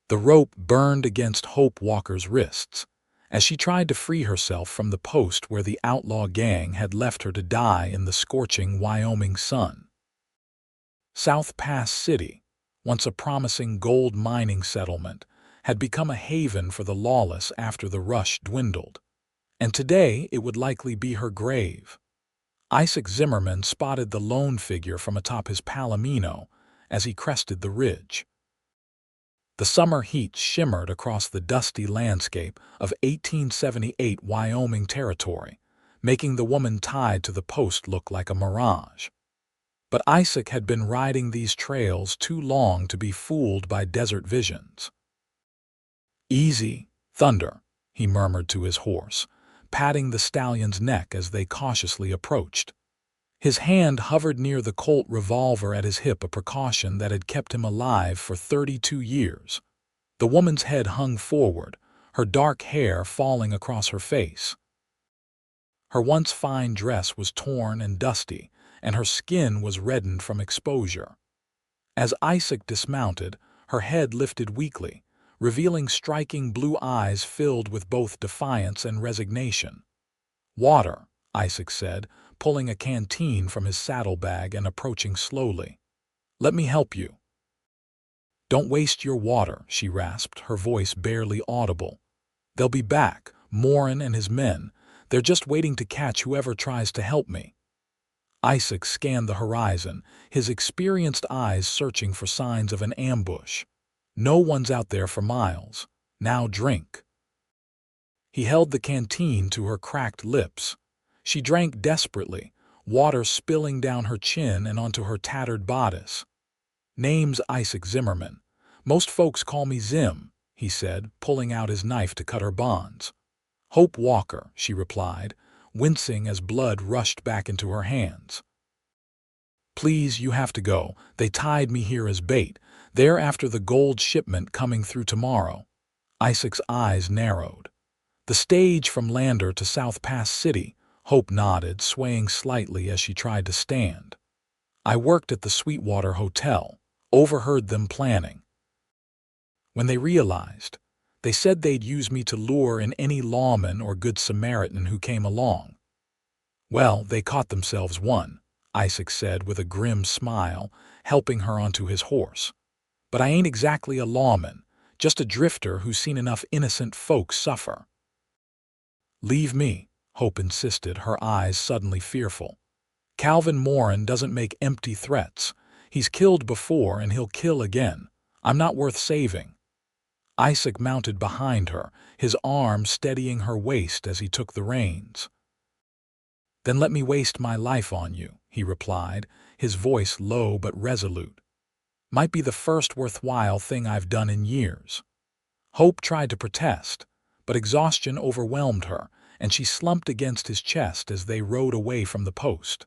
The rope burned against Hope Walker's wrists as she tried to free herself from the post where the outlaw gang had left her to die in the scorching Wyoming sun. South Pass City, once a promising gold mining settlement, had become a haven for the lawless after the rush dwindled, and today it would likely be her grave. Isaac Zimmerman spotted the lone figure from atop his palomino as he crested the ridge. The summer heat shimmered across the dusty landscape of 1878 Wyoming Territory, making the woman tied to the post look like a mirage. But Isaac had been riding these trails too long to be fooled by desert visions. "Easy, Thunder," he murmured to his horse, patting the stallion's neck as they cautiously approached. His hand hovered near the Colt revolver at his hip, a precaution that had kept him alive for 32 years. The woman's head hung forward, her dark hair falling across her face. Her once fine dress was torn and dusty, and her skin was reddened from exposure. As Isaac dismounted, her head lifted weakly, revealing striking blue eyes filled with both defiance and resignation. "Water," Isaac said, pulling a canteen from his saddlebag and approaching slowly. "Let me help you." "Don't waste your water," she rasped, her voice barely audible. "They'll be back, Morin and his men. They're just waiting to catch whoever tries to help me." Isaac scanned the horizon, his experienced eyes searching for signs of an ambush. "No one's out there for miles. Now drink." He held the canteen to her cracked lips. She drank desperately, water spilling down her chin and onto her tattered bodice. "Name's Isaac Zimmerman. Most folks call me Zim," he said, pulling out his knife to cut her bonds. "Hope Walker," she replied, wincing as blood rushed back into her hands. "Please, you have to go. They tied me here as bait. They're after the gold shipment coming through tomorrow." Isaac's eyes narrowed. "The stage from Lander to South Pass City," Hope nodded, swaying slightly as she tried to stand. "I worked at the Sweetwater Hotel. Overheard them planning. When they realized, they said they'd use me to lure in any lawman or good Samaritan who came along." "Well, they caught themselves one," Isaac said with a grim smile, helping her onto his horse. "But I ain't exactly a lawman, just a drifter who's seen enough innocent folks suffer." "Leave me," Hope insisted, her eyes suddenly fearful. "Calvin Morin doesn't make empty threats. He's killed before and he'll kill again. I'm not worth saving." Isaac mounted behind her, his arm steadying her waist as he took the reins. "Then let me waste my life on you," he replied, his voice low but resolute. "Might be the first worthwhile thing I've done in years." Hope tried to protest, but exhaustion overwhelmed her, and she slumped against his chest as they rode away from the post.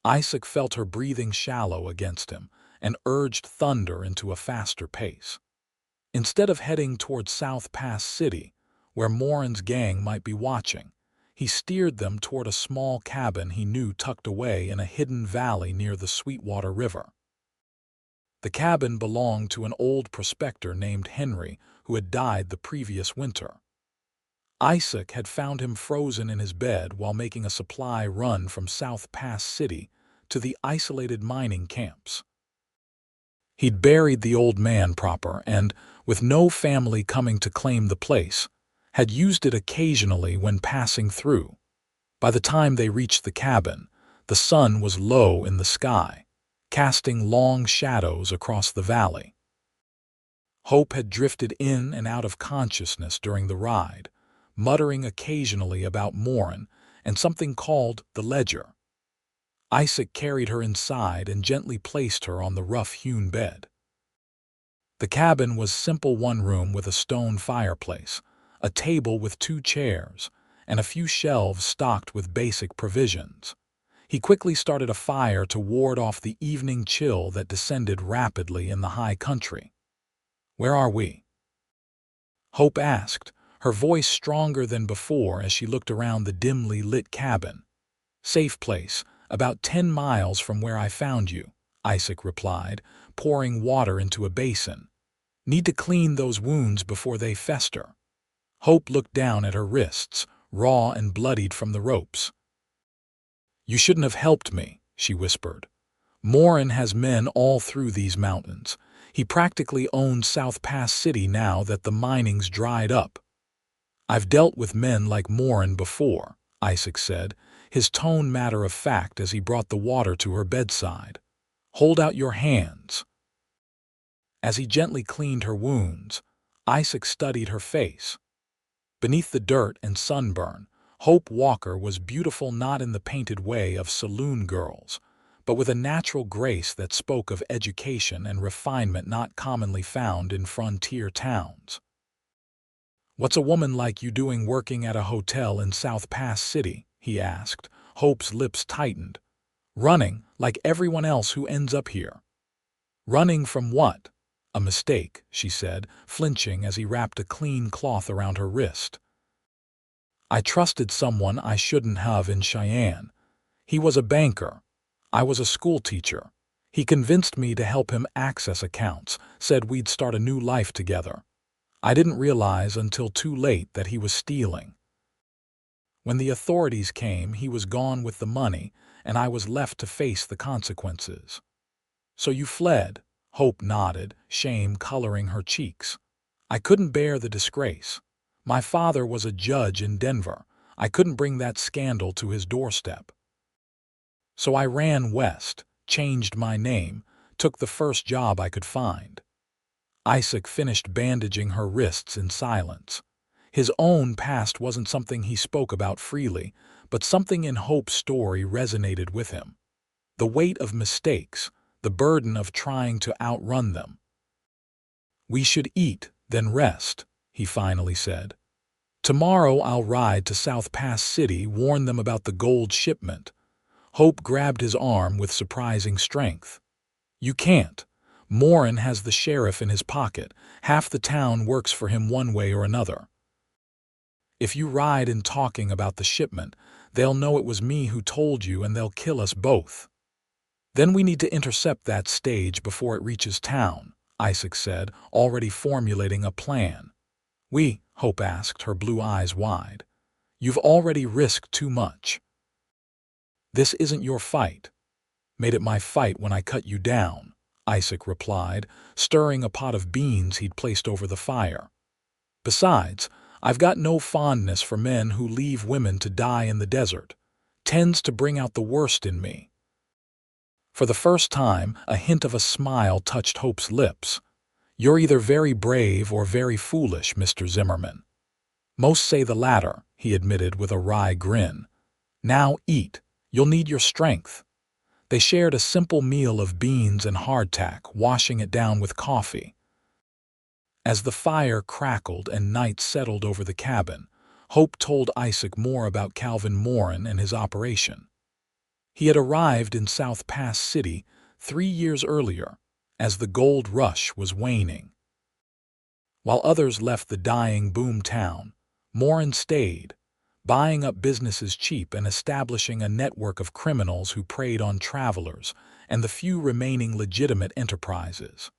Isaac felt her breathing shallow against him and urged Thunder into a faster pace. Instead of heading toward South Pass City, where Morin's gang might be watching, he steered them toward a small cabin he knew tucked away in a hidden valley near the Sweetwater River. The cabin belonged to an old prospector named Henry who had died the previous winter. Isaac had found him frozen in his bed while making a supply run from South Pass City to the isolated mining camps. He'd buried the old man proper and, with no family coming to claim the place, had used it occasionally when passing through. By the time they reached the cabin, the sun was low in the sky, casting long shadows across the valley. Hope had drifted in and out of consciousness during the ride, muttering occasionally about Morin and something called the ledger. Isaac carried her inside and gently placed her on the rough-hewn bed. The cabin was simple, one room with a stone fireplace, a table with 2 chairs, and a few shelves stocked with basic provisions. He quickly started a fire to ward off the evening chill that descended rapidly in the high country. "Where are we?" Hope asked, her voice stronger than before as she looked around the dimly lit cabin. "Safe place, about 10 miles from where I found you," Isaac replied, pouring water into a basin. Need to clean those wounds before they fester. Hope looked down at her wrists, raw and bloodied from the ropes. You shouldn't have helped me, she whispered. Morin has men all through these mountains. He practically owns South Pass City now that the mining's dried up. I've dealt with men like Morin before, Isaac said, his tone matter-of-fact as he brought the water to her bedside. Hold out your hands. As he gently cleaned her wounds, Isaac studied her face. Beneath the dirt and sunburn, Hope Walker was beautiful not in the painted way of saloon girls, but with a natural grace that spoke of education and refinement not commonly found in frontier towns. "What's a woman like you doing working at a hotel in South Pass City?" he asked. Hope's lips tightened. "Running, like everyone else who ends up here." "Running from what?" "A mistake," she said, flinching as he wrapped a clean cloth around her wrist. "I trusted someone I shouldn't have in Cheyenne. He was a banker. I was a schoolteacher. He convinced me to help him access accounts, said we'd start a new life together. I didn't realize until too late that he was stealing. When the authorities came, he was gone with the money, and I was left to face the consequences." "So you fled?" Hope nodded, shame coloring her cheeks. "I couldn't bear the disgrace. My father was a judge in Denver. I couldn't bring that scandal to his doorstep. So I ran west, changed my name, took the first job I could find." Isaac finished bandaging her wrists in silence. His own past wasn't something he spoke about freely, but something in Hope's story resonated with him. The weight of mistakes, the burden of trying to outrun them. "We should eat, then rest," he finally said. "Tomorrow I'll ride to South Pass City, warn them about the gold shipment." Hope grabbed his arm with surprising strength. "You can't. Morin has the sheriff in his pocket. Half the town works for him one way or another. If you ride in talking about the shipment, they'll know it was me who told you and they'll kill us both. Then we need to intercept that stage before it reaches town," Isaac said, already formulating a plan. Hope asked, her blue eyes wide. "You've already risked too much." "This isn't your fight." "Made it my fight when I cut you down," Isaac replied, stirring a pot of beans he'd placed over the fire. "Besides, I've got no fondness for men who leave women to die in the desert. Tends to bring out the worst in me." For the first time, a hint of a smile touched Hope's lips. "You're either very brave or very foolish, Mr. Zimmerman." "Most say the latter," he admitted with a wry grin. "Now eat. You'll need your strength." They shared a simple meal of beans and hardtack, washing it down with coffee. As the fire crackled and night settled over the cabin, Hope told Isaac more about Calvin Morin and his operation. He had arrived in South Pass City 3 years earlier, as the gold rush was waning. While others left the dying boom town, Morin stayed, buying up businesses cheap and establishing a network of criminals who preyed on travelers and the few remaining legitimate enterprises.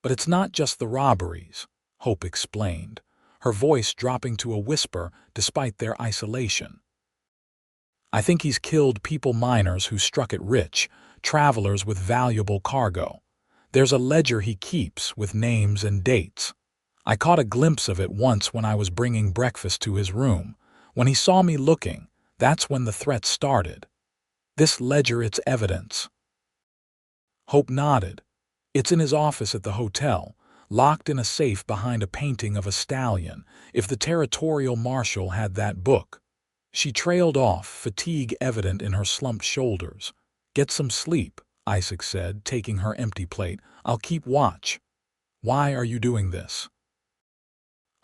"But it's not just the robberies," Hope explained, her voice dropping to a whisper despite their isolation. "I think he's killed people miners who struck it rich, travelers with valuable cargo. There's a ledger he keeps with names and dates. I caught a glimpse of it once when I was bringing breakfast to his room. When he saw me looking, that's when the threat started. This ledger, it's evidence." Hope nodded. "It's in his office at the hotel, locked in a safe behind a painting of a stallion. If the territorial marshal had that book." She trailed off, fatigue evident in her slumped shoulders. "Get some sleep," Isaac said, taking her empty plate. "I'll keep watch." "Why are you doing this?"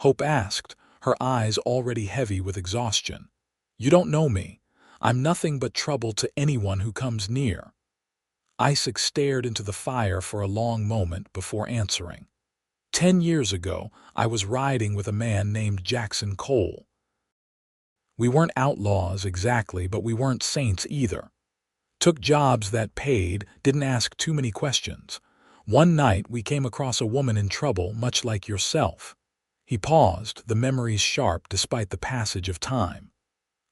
Hope asked, her eyes already heavy with exhaustion. "You don't know me. I'm nothing but trouble to anyone who comes near." Isaac stared into the fire for a long moment before answering. 10 years ago, I was riding with a man named Jackson Cole. We weren't outlaws exactly, but we weren't saints either. Took jobs that paid, didn't ask too many questions. One night we came across a woman in trouble much like yourself." He paused, the memories sharp despite the passage of time.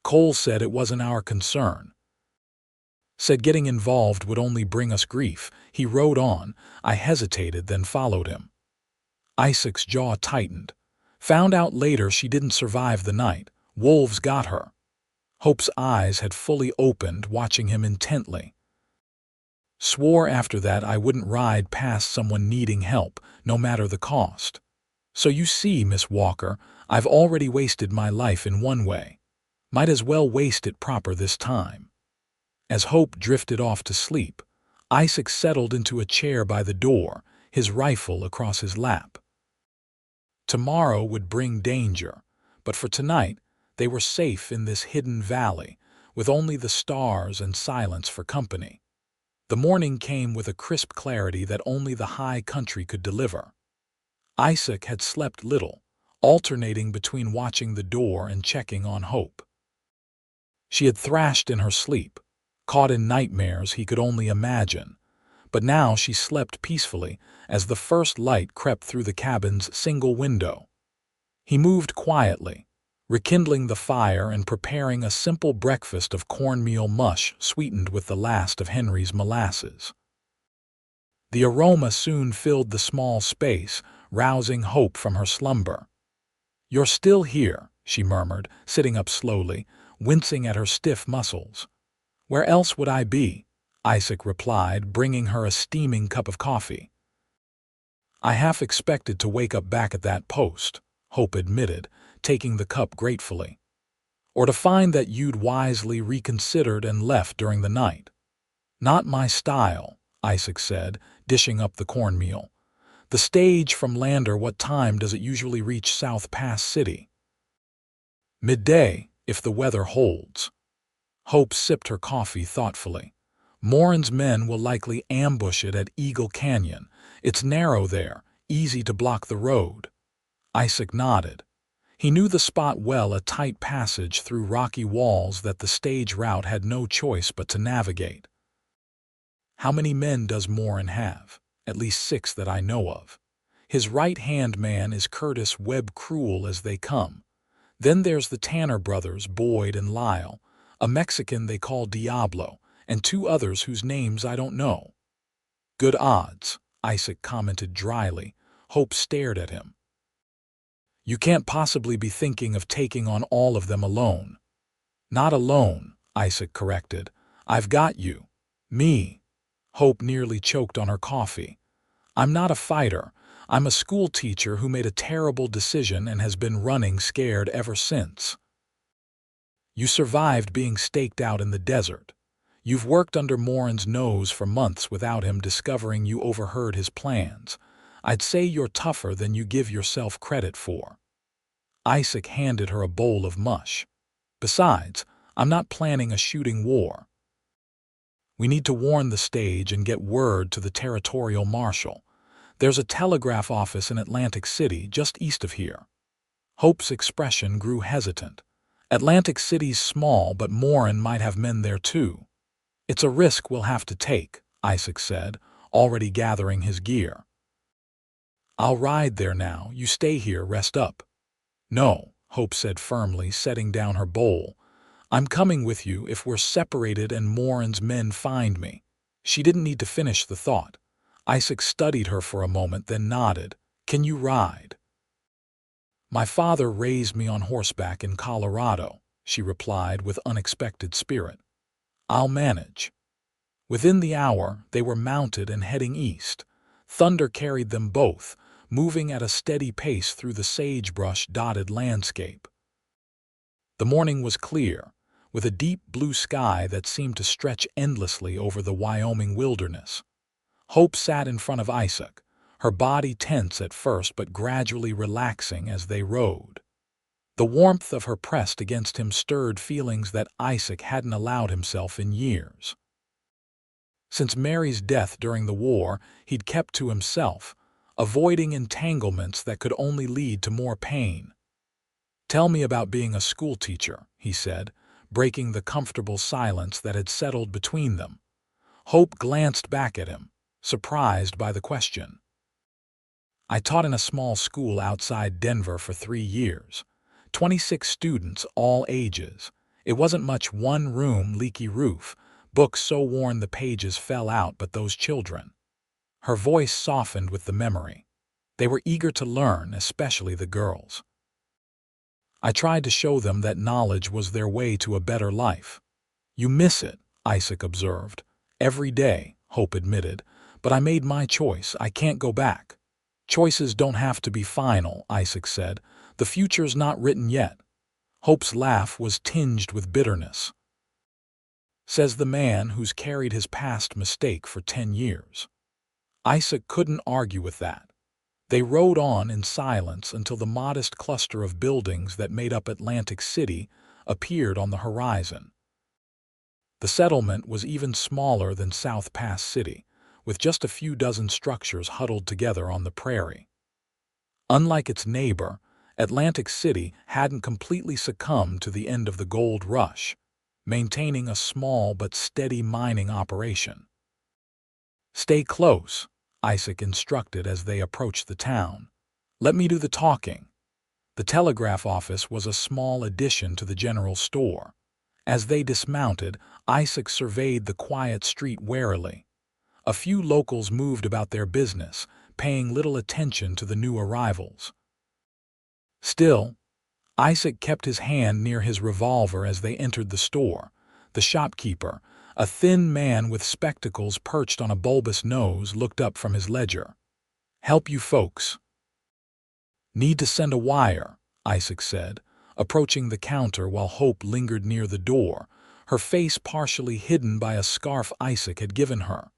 "Cole said it wasn't our concern. Said getting involved would only bring us grief." He rode on. I hesitated, then followed him. Isaac's jaw tightened. "Found out later she didn't survive the night. Wolves got her." Hope's eyes had fully opened, watching him intently. "Swore after that I wouldn't ride past someone needing help, no matter the cost. So you see, Miss Walker, I've already wasted my life in one way. Might as well waste it proper this time." As Hope drifted off to sleep, Isaac settled into a chair by the door, his rifle across his lap. Tomorrow would bring danger, but for tonight they were safe in this hidden valley, with only the stars and silence for company. The morning came with a crisp clarity that only the high country could deliver. Isaac had slept little, alternating between watching the door and checking on Hope. She had thrashed in her sleep, caught in nightmares he could only imagine, but now she slept peacefully as the first light crept through the cabin's single window. He moved quietly, rekindling the fire and preparing a simple breakfast of cornmeal mush sweetened with the last of Henry's molasses. The aroma soon filled the small space, rousing Hope from her slumber. "You're still here," she murmured, sitting up slowly, wincing at her stiff muscles. "Where else would I be?" Isaac replied, bringing her a steaming cup of coffee. "I half expected to wake up back at that post," Hope admitted, taking the cup gratefully. "Or to find that you'd wisely reconsidered and left during the night." "Not my style," Isaac said, dishing up the cornmeal. "The stage from Lander, what time does it usually reach South Pass City?" "Midday, if the weather holds." Hope sipped her coffee thoughtfully. "Morin's men will likely ambush it at Eagle Canyon. It's narrow there, easy to block the road." Isaac nodded. He knew the spot well, a tight passage through rocky walls that the stage route had no choice but to navigate. "How many men does Morin have?" "At least 6 that I know of. His right-hand man is Curtis Webb, cruel as they come. Then there's the Tanner brothers, Boyd and Lyle, a Mexican they call Diablo, and 2 others whose names I don't know." "Good odds," Isaac commented dryly. Hope stared at him. "You can't possibly be thinking of taking on all of them alone." "Not alone," Isaac corrected. "I've got you." "Me." Hope nearly choked on her coffee. "I'm not a fighter. I'm a school teacher who made a terrible decision and has been running scared ever since." "You survived being staked out in the desert. You've worked under Morin's nose for months without him discovering you overheard his plans. I'd say you're tougher than you give yourself credit for." Isaac handed her a bowl of mush. "Besides, I'm not planning a shooting war. We need to warn the stage and get word to the territorial marshal. There's a telegraph office in Atlantic City, just east of here." Hope's expression grew hesitant. "Atlantic City's small, but Morin might have men there too." "It's a risk we'll have to take," Isaac said, already gathering his gear. "I'll ride there now. You stay here, rest up." "No," Hope said firmly, setting down her bowl. "I'm coming with you if we're separated and Morin's men find me." She didn't need to finish the thought. Isaac studied her for a moment, then nodded. "Can you ride?" "My father raised me on horseback in Colorado," she replied with unexpected spirit. "I'll manage." Within the hour, they were mounted and heading east. Thunder carried them both, moving at a steady pace through the sagebrush-dotted landscape. The morning was clear, with a deep blue sky that seemed to stretch endlessly over the Wyoming wilderness. Hope sat in front of Isaac, her body tense at first but gradually relaxing as they rode. The warmth of her pressed against him stirred feelings that Isaac hadn't allowed himself in years. Since Mary's death during the war, he'd kept to himself, avoiding entanglements that could only lead to more pain. "Tell me about being a schoolteacher," he said, breaking the comfortable silence that had settled between them. Hope glanced back at him. surprised by the question. I taught in a small school outside Denver for 3 years. 26 students, all ages. It wasn't much, one room, leaky roof, books so worn the pages fell out, but those children. Her voice softened with the memory. They were eager to learn, especially the girls. I tried to show them that knowledge was their way to a better life. You miss it, Isaac observed. Every day, Hope admitted. But I made my choice. I can't go back. Choices don't have to be final, Isaac said. The future's not written yet. Hope's laugh was tinged with bitterness. Says the man who's carried his past mistake for 10 years. Isaac couldn't argue with that. They rode on in silence until the modest cluster of buildings that made up Atlantic City appeared on the horizon. The settlement was even smaller than South Pass City, with just a few dozen structures huddled together on the prairie. Unlike its neighbor, Atlantic City hadn't completely succumbed to the end of the gold rush, maintaining a small but steady mining operation. "Stay close," Isaac instructed as they approached the town. "Let me do the talking." The telegraph office was a small addition to the general store. As they dismounted, Isaac surveyed the quiet street warily. A few locals moved about their business, paying little attention to the new arrivals. Still, Isaac kept his hand near his revolver as they entered the store. The shopkeeper, a thin man with spectacles perched on a bulbous nose, looked up from his ledger. "Help you folks." "Need to send a wire," Isaac said, approaching the counter while Hope lingered near the door, her face partially hidden by a scarf Isaac had given her.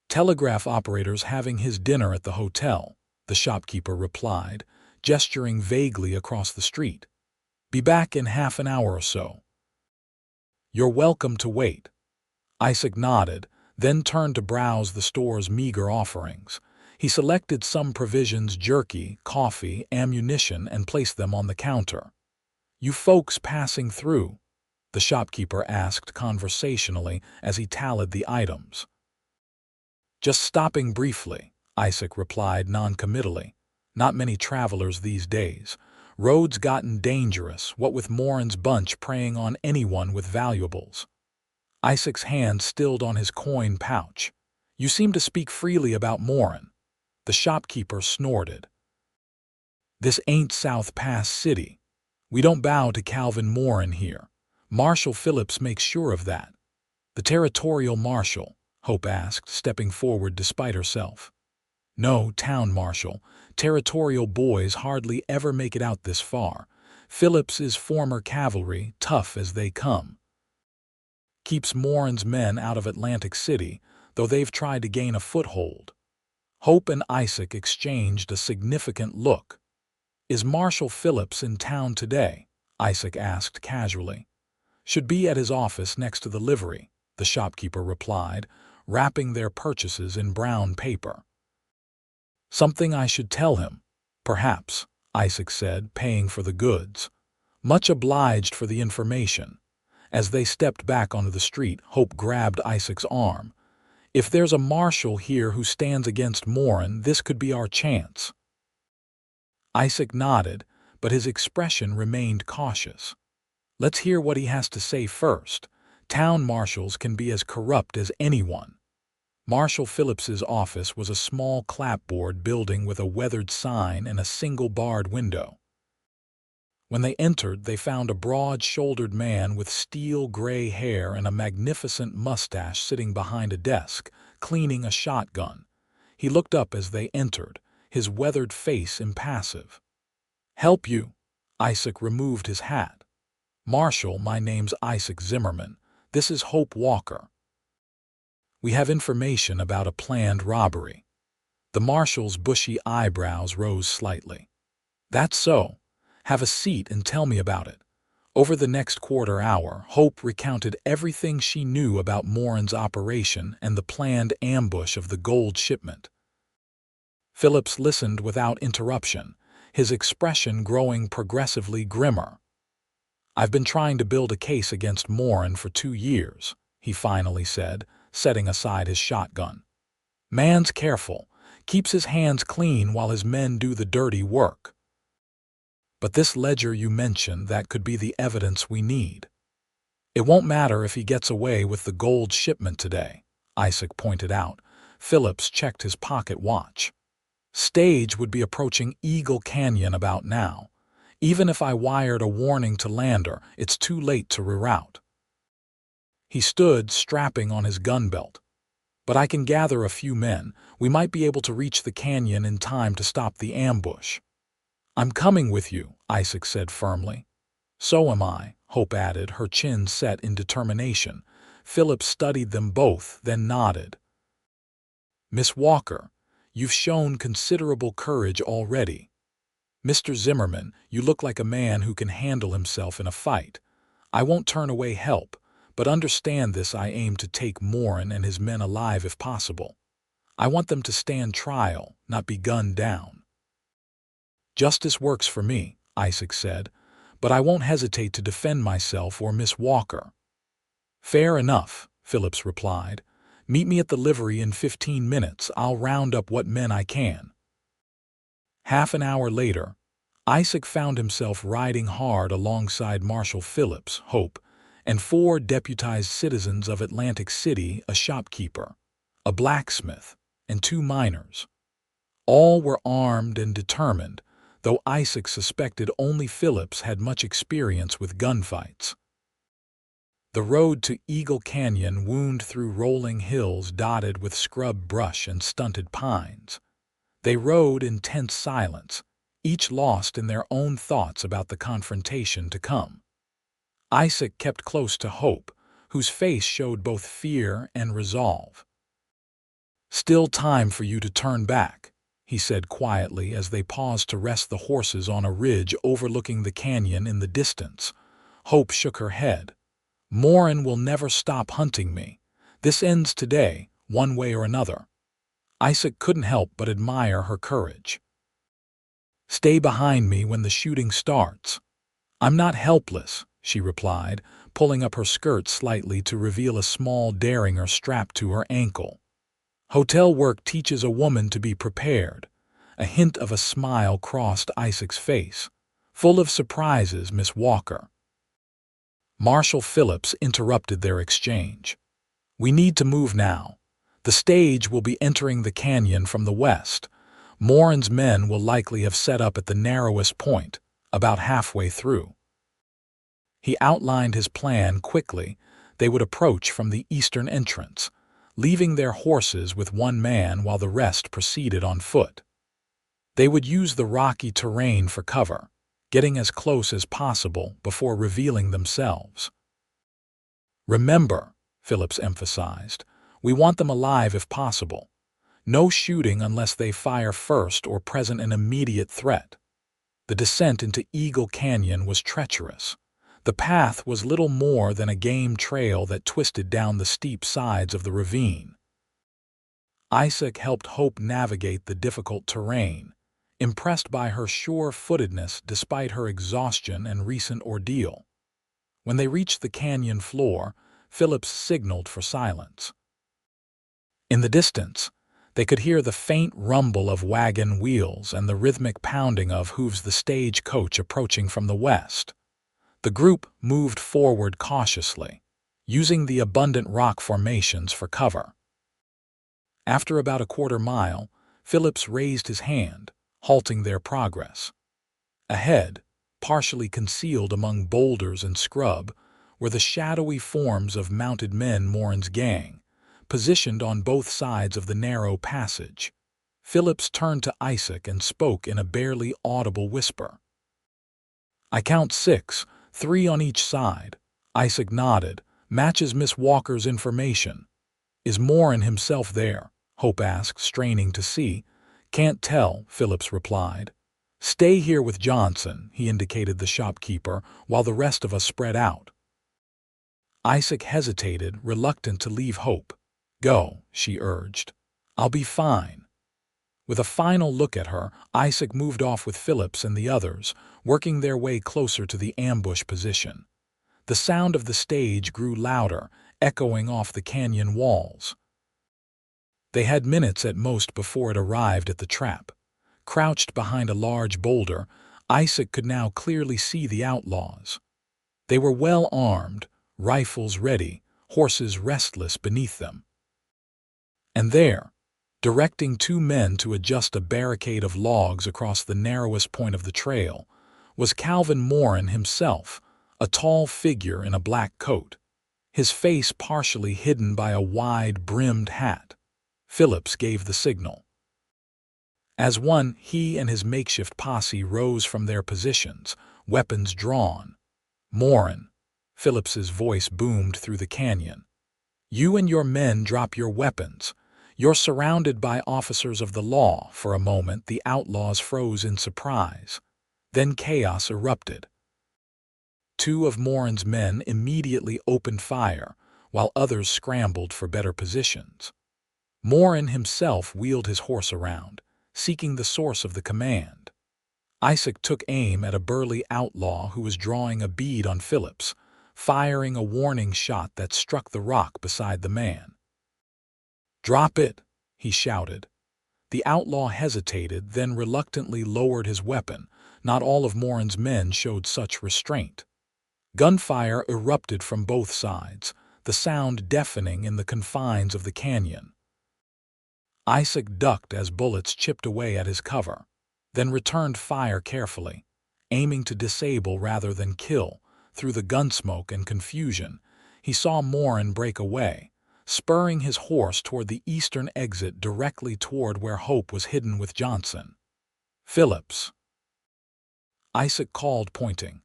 "Telegraph operator's having his dinner at the hotel," the shopkeeper replied, gesturing vaguely across the street. "Be back in half an hour or so." "You're welcome to wait." Isaac nodded, then turned to browse the store's meager offerings. He selected some provisions, jerky, coffee, ammunition, and placed them on the counter. "You folks passing through?" the shopkeeper asked conversationally as he tallied the items. "Just stopping briefly," Isaac replied noncommittally. "Not many travelers these days. Roads gotten dangerous, what with Morin's bunch preying on anyone with valuables." Isaac's hand stilled on his coin pouch. "You seem to speak freely about Morin." The shopkeeper snorted. "This ain't South Pass City. We don't bow to Calvin Morin here. Marshal Phillips makes sure of that." "The territorial marshal?" Hope asked, stepping forward despite herself. "No, town marshal. Territorial boys hardly ever make it out this far. Phillips is former cavalry, tough as they come. Keeps Morin's men out of Atlantic City, though they've tried to gain a foothold." Hope and Isaac exchanged a significant look. "Is Marshal Phillips in town today?" Isaac asked casually. "Should be at his office next to the livery," the shopkeeper replied, wrapping their purchases in brown paper. "Something I should tell him, perhaps," Isaac said, paying for the goods. "Much obliged for the information." As they stepped back onto the street, Hope grabbed Isaac's arm. "If there's a marshal here who stands against Morin, this could be our chance." Isaac nodded, but his expression remained cautious. "Let's hear what he has to say first. Town marshals can be as corrupt as anyone." Marshal Phillips's office was a small clapboard building with a weathered sign and a single barred window. When they entered, they found a broad-shouldered man with steel gray hair and a magnificent mustache sitting behind a desk, cleaning a shotgun. He looked up as they entered, his weathered face impassive. "Help you?" Isaac removed his hat. "Marshal, my name's Isaac Zimmerman. This is Hope Walker. We have information about a planned robbery." The marshal's bushy eyebrows rose slightly. "That's so. Have a seat and tell me about it." Over the next quarter hour, Hope recounted everything she knew about Morin's operation and the planned ambush of the gold shipment. Phillips listened without interruption, his expression growing progressively grimmer. "I've been trying to build a case against Morin for 2 years, he finally said, setting aside his shotgun. Man's careful, keeps his hands clean while his men do the dirty work. But this ledger you mentioned, that could be the evidence we need. It won't matter if he gets away with the gold shipment today, Isaac pointed out. Phillips checked his pocket watch. Stage would be approaching Eagle Canyon about now. Even if I wired a warning to Lander, it's too late to reroute. He stood, strapping on his gun belt. But I can gather a few men. We might be able to reach the canyon in time to stop the ambush. I'm coming with you, Isaac said firmly. So am I, Hope added, her chin set in determination. Phillips studied them both, then nodded. Miss Walker, you've shown considerable courage already. Mr. Zimmerman, you look like a man who can handle himself in a fight. I won't turn away help, but understand this: I aim to take Morin and his men alive if possible. I want them to stand trial, not be gunned down. Justice works for me, Isaac said, but I won't hesitate to defend myself or Miss Walker. Fair enough, Phillips replied. Meet me at the livery in 15 minutes. I'll round up what men I can. Half an hour later, Isaac found himself riding hard alongside Marshal Phillips, Hope, and 4 deputized citizens of Atlantic City, a shopkeeper, a blacksmith, and 2 miners. All were armed and determined, though Isaac suspected only Phillips had much experience with gunfights. The road to Eagle Canyon wound through rolling hills dotted with scrub brush and stunted pines. They rode in tense silence, each lost in their own thoughts about the confrontation to come. Isaac kept close to Hope, whose face showed both fear and resolve. Still time for you to turn back, he said quietly as they paused to rest the horses on a ridge overlooking the canyon in the distance. Hope shook her head. Morin will never stop hunting me. This ends today, one way or another. Isaac couldn't help but admire her courage. Stay behind me when the shooting starts. I'm not helpless, she replied, pulling up her skirt slightly to reveal a small derringer strapped to her ankle. Hotel work teaches a woman to be prepared. A hint of a smile crossed Isaac's face. Full of surprises, Miss Walker. Marshal Phillips interrupted their exchange. We need to move now. The stage will be entering the canyon from the west. Morin's men will likely have set up at the narrowest point, about halfway through. He outlined his plan quickly. They would approach from the eastern entrance, leaving their horses with 1 man while the rest proceeded on foot. They would use the rocky terrain for cover, getting as close as possible before revealing themselves. Remember, Phillips emphasized, we want them alive if possible. No shooting unless they fire first or present an immediate threat. The descent into Eagle Canyon was treacherous. The path was little more than a game trail that twisted down the steep sides of the ravine. Isaac helped Hope navigate the difficult terrain, impressed by her sure-footedness despite her exhaustion and recent ordeal. When they reached the canyon floor, Phillips signaled for silence. In the distance, they could hear the faint rumble of wagon wheels and the rhythmic pounding of hooves, the stagecoach approaching from the west. The group moved forward cautiously, using the abundant rock formations for cover. After about a quarter mile, Phillips raised his hand, halting their progress. Ahead, partially concealed among boulders and scrub, were the shadowy forms of mounted men Morin's gang, positioned on both sides of the narrow passage. Phillips turned to Isaac and spoke in a barely audible whisper. I count 6, 3 on each side. Isaac nodded. Matches Miss Walker's information. Is Morin himself there? Hope asked, straining to see. Can't tell, Phillips replied. Stay here with Johnson, he indicated the shopkeeper, while the rest of us spread out. Isaac hesitated, reluctant to leave Hope. Go, she urged. I'll be fine. With a final look at her, Isaac moved off with Phillips and the others, working their way closer to the ambush position. The sound of the stage grew louder, echoing off the canyon walls. They had minutes at most before it arrived at the trap. Crouched behind a large boulder, Isaac could now clearly see the outlaws. They were well armed, rifles ready, horses restless beneath them. And there, directing two men to adjust a barricade of logs across the narrowest point of the trail, was Calvin Moran himself, a tall figure in a black coat, his face partially hidden by a wide-brimmed hat. Phillips gave the signal. As one, he and his makeshift posse rose from their positions, weapons drawn. "Moran," Phillips's voice boomed through the canyon. "You and your men drop your weapons. You're surrounded by officers of the law." For a moment, the outlaws froze in surprise. Then chaos erupted. Two of Moran's men immediately opened fire, while others scrambled for better positions. Moran himself wheeled his horse around, seeking the source of the command. Isaac took aim at a burly outlaw who was drawing a bead on Phillips, firing a warning shot that struck the rock beside the man. "Drop it!" he shouted. The outlaw hesitated, then reluctantly lowered his weapon. Not all of Moran's men showed such restraint. Gunfire erupted from both sides, the sound deafening in the confines of the canyon. Isaac ducked as bullets chipped away at his cover, then returned fire carefully, aiming to disable rather than kill. Through the gunsmoke and confusion, he saw Moran break away, spurring his horse toward the eastern exit directly toward where Hope was hidden with Johnson. "Phillips," Isaac called, pointing.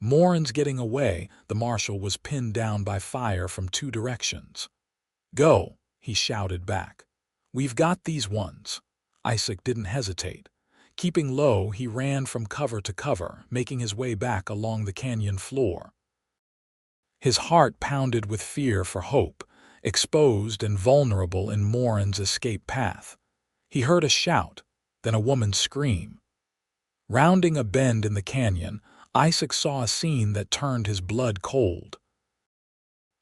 "Moran's getting away." The marshal was pinned down by fire from two directions. "Go," he shouted back. "We've got these ones." Isaac didn't hesitate. Keeping low, he ran from cover to cover, making his way back along the canyon floor. His heart pounded with fear for Hope, exposed and vulnerable in Moran's escape path. He heard a shout, then a woman's scream. Rounding a bend in the canyon, Isaac saw a scene that turned his blood cold.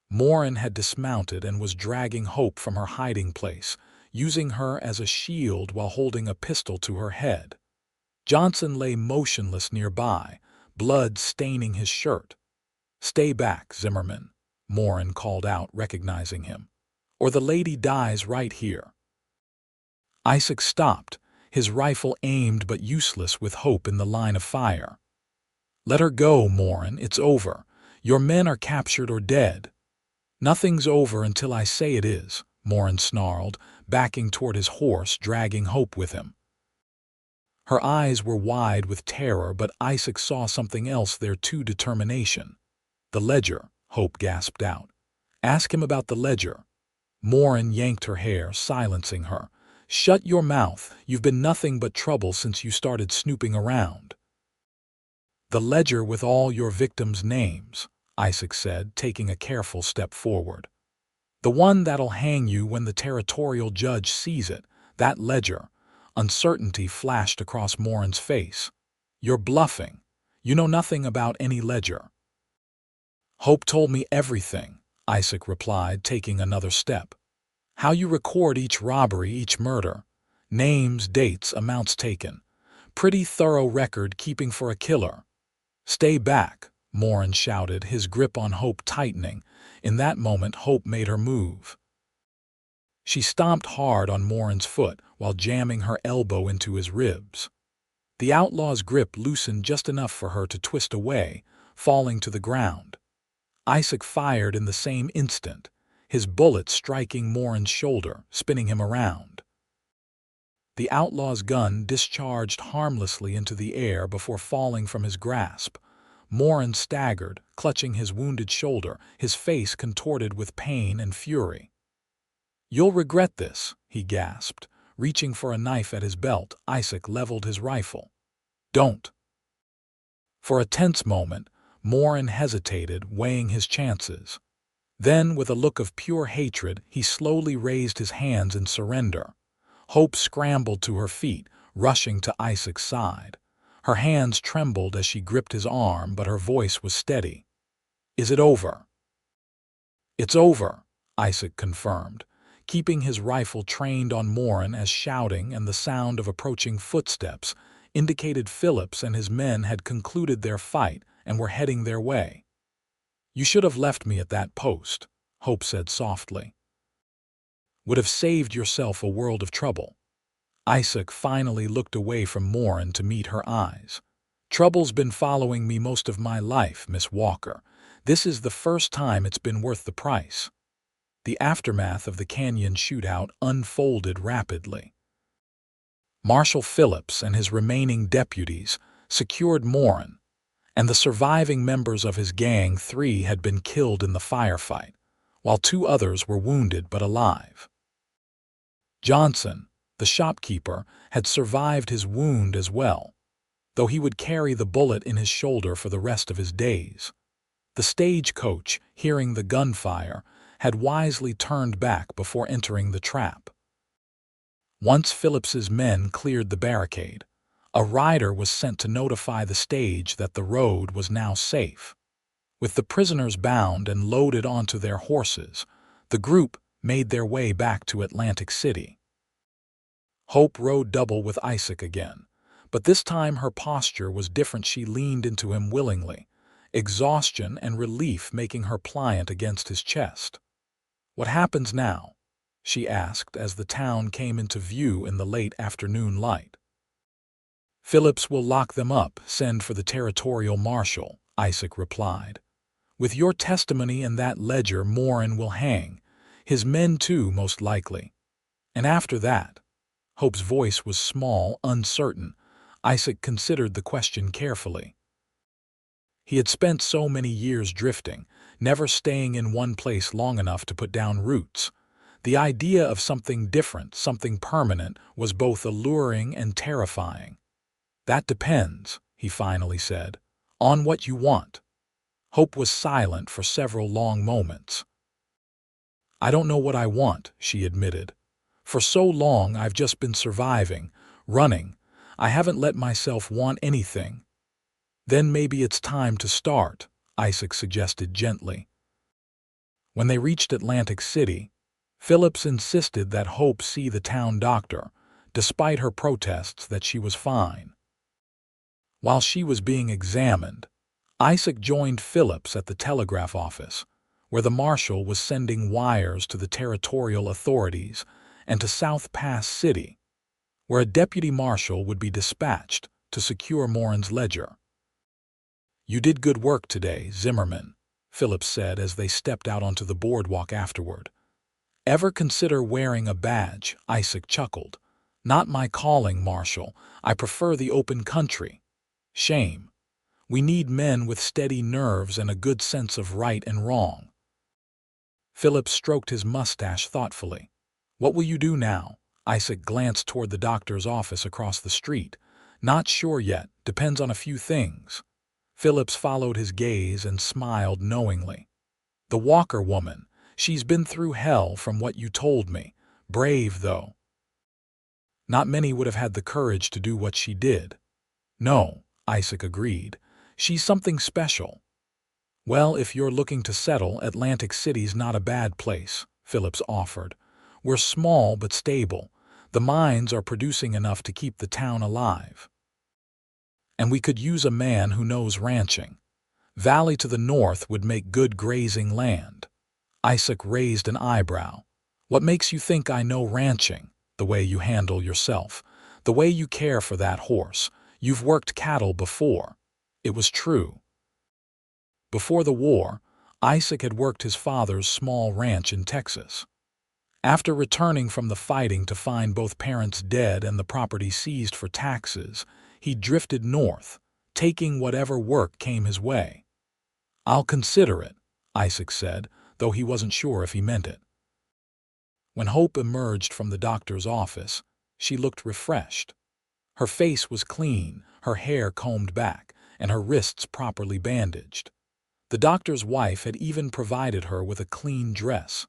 Moran had dismounted and was dragging Hope from her hiding place, using her as a shield while holding a pistol to her head. Johnson lay motionless nearby, blood staining his shirt. "Stay back, Zimmerman," Moran called out, recognizing him, "or the lady dies right here." Isaac stopped, his rifle aimed but useless with Hope in the line of fire. "Let her go, Moran. It's over. Your men are captured or dead." "Nothing's over until I say it is," Moran snarled, backing toward his horse, dragging Hope with him. Her eyes were wide with terror, but Isaac saw something else there too: determination. "The ledger," Hope gasped out. "Ask him about the ledger." Moran yanked her hair, silencing her. "Shut your mouth. You've been nothing but trouble since you started snooping around." "The ledger with all your victims' names," Isaac said, taking a careful step forward. "The one that'll hang you when the territorial judge sees it. That ledger." Uncertainty flashed across Moran's face. "You're bluffing. You know nothing about any ledger." "Hope told me everything," Isaac replied, taking another step. "How you record each robbery, each murder. Names, dates, amounts taken. Pretty thorough record keeping for a killer." "Stay back," Moran shouted, his grip on Hope tightening. In that moment, Hope made her move. She stomped hard on Moran's foot while jamming her elbow into his ribs. The outlaw's grip loosened just enough for her to twist away, falling to the ground. Isaac fired in the same instant, his bullet striking Moran's shoulder, spinning him around. The outlaw's gun discharged harmlessly into the air before falling from his grasp. Moran staggered, clutching his wounded shoulder, his face contorted with pain and fury. "You'll regret this," he gasped. Reaching for a knife at his belt, Isaac leveled his rifle. "Don't." For a tense moment, Moran hesitated, weighing his chances. Then, with a look of pure hatred, he slowly raised his hands in surrender. Hope scrambled to her feet, rushing to Isaac's side. Her hands trembled as she gripped his arm, but her voice was steady. "Is it over?" "It's over," Isaac confirmed, keeping his rifle trained on Morin as shouting and the sound of approaching footsteps indicated Phillips and his men had concluded their fight and were heading their way. "You should have left me at that post," Hope said softly. "Would have saved yourself a world of trouble." Isaac finally looked away from Morin to meet her eyes. "Trouble's been following me most of my life, Miss Walker. This is the first time it's been worth the price." The aftermath of the canyon shootout unfolded rapidly. Marshal Phillips and his remaining deputies secured Morin, and the surviving members of his gang, 3 had been killed in the firefight, while 2 others were wounded but alive. Johnson, the shopkeeper, had survived his wound as well, though he would carry the bullet in his shoulder for the rest of his days. The stagecoach, hearing the gunfire, had wisely turned back before entering the trap. Once Phillips's men cleared the barricade, a rider was sent to notify the stage that the road was now safe. With the prisoners bound and loaded onto their horses, the group made their way back to Atlantic City. Hope rode double with Isaac again, but this time her posture was different. She leaned into him willingly, exhaustion and relief making her pliant against his chest. "What happens now?" she asked as the town came into view in the late afternoon light. "Phillips will lock them up, send for the territorial marshal," Isaac replied. "With your testimony and that ledger, Morin will hang. His men too, most likely. And after that—" Hope's voice was small, uncertain. Isaac considered the question carefully. He had spent so many years drifting, never staying in one place long enough to put down roots. The idea of something different, something permanent, was both alluring and terrifying. "That depends," he finally said, "on what you want." Hope was silent for several long moments. "I don't know what I want," she admitted. "For so long I've just been surviving, running. I haven't let myself want anything." "Then maybe it's time to start," Isaac suggested gently. When they reached Atlantic City, Phillips insisted that Hope see the town doctor, despite her protests that she was fine. While she was being examined, Isaac joined Phillips at the telegraph office, where the marshal was sending wires to the territorial authorities and to South Pass City, where a deputy marshal would be dispatched to secure Morin's ledger. "You did good work today, Zimmerman," Phillips said as they stepped out onto the boardwalk afterward. "Ever consider wearing a badge?" Isaac chuckled. "Not my calling, Marshal. I prefer the open country." "Shame. We need men with steady nerves and a good sense of right and wrong." Phillips stroked his mustache thoughtfully. "What will you do now?" Isaac glanced toward the doctor's office across the street. "Not sure yet. Depends on a few things." Phillips followed his gaze and smiled knowingly. "The Walker woman. She's been through hell from what you told me. Brave, though." "Not many would have had the courage to do what she did." "No," Isaac agreed. "She's something special." "Well, if you're looking to settle, Atlantic City's not a bad place," Phillips offered. "We're small but stable. The mines are producing enough to keep the town alive. And we could use a man who knows ranching. Valley to the north would make good grazing land." Isaac raised an eyebrow. "What makes you think I know ranching? The way you handle yourself. The way you care for that horse. You've worked cattle before." It was true. Before the war, Isaac had worked his father's small ranch in Texas. After returning from the fighting to find both parents dead and the property seized for taxes, he drifted north, taking whatever work came his way. "I'll consider it," Isaac said, though he wasn't sure if he meant it. When Hope emerged from the doctor's office, she looked refreshed. Her face was clean, her hair combed back, and her wrists properly bandaged. The doctor's wife had even provided her with a clean dress,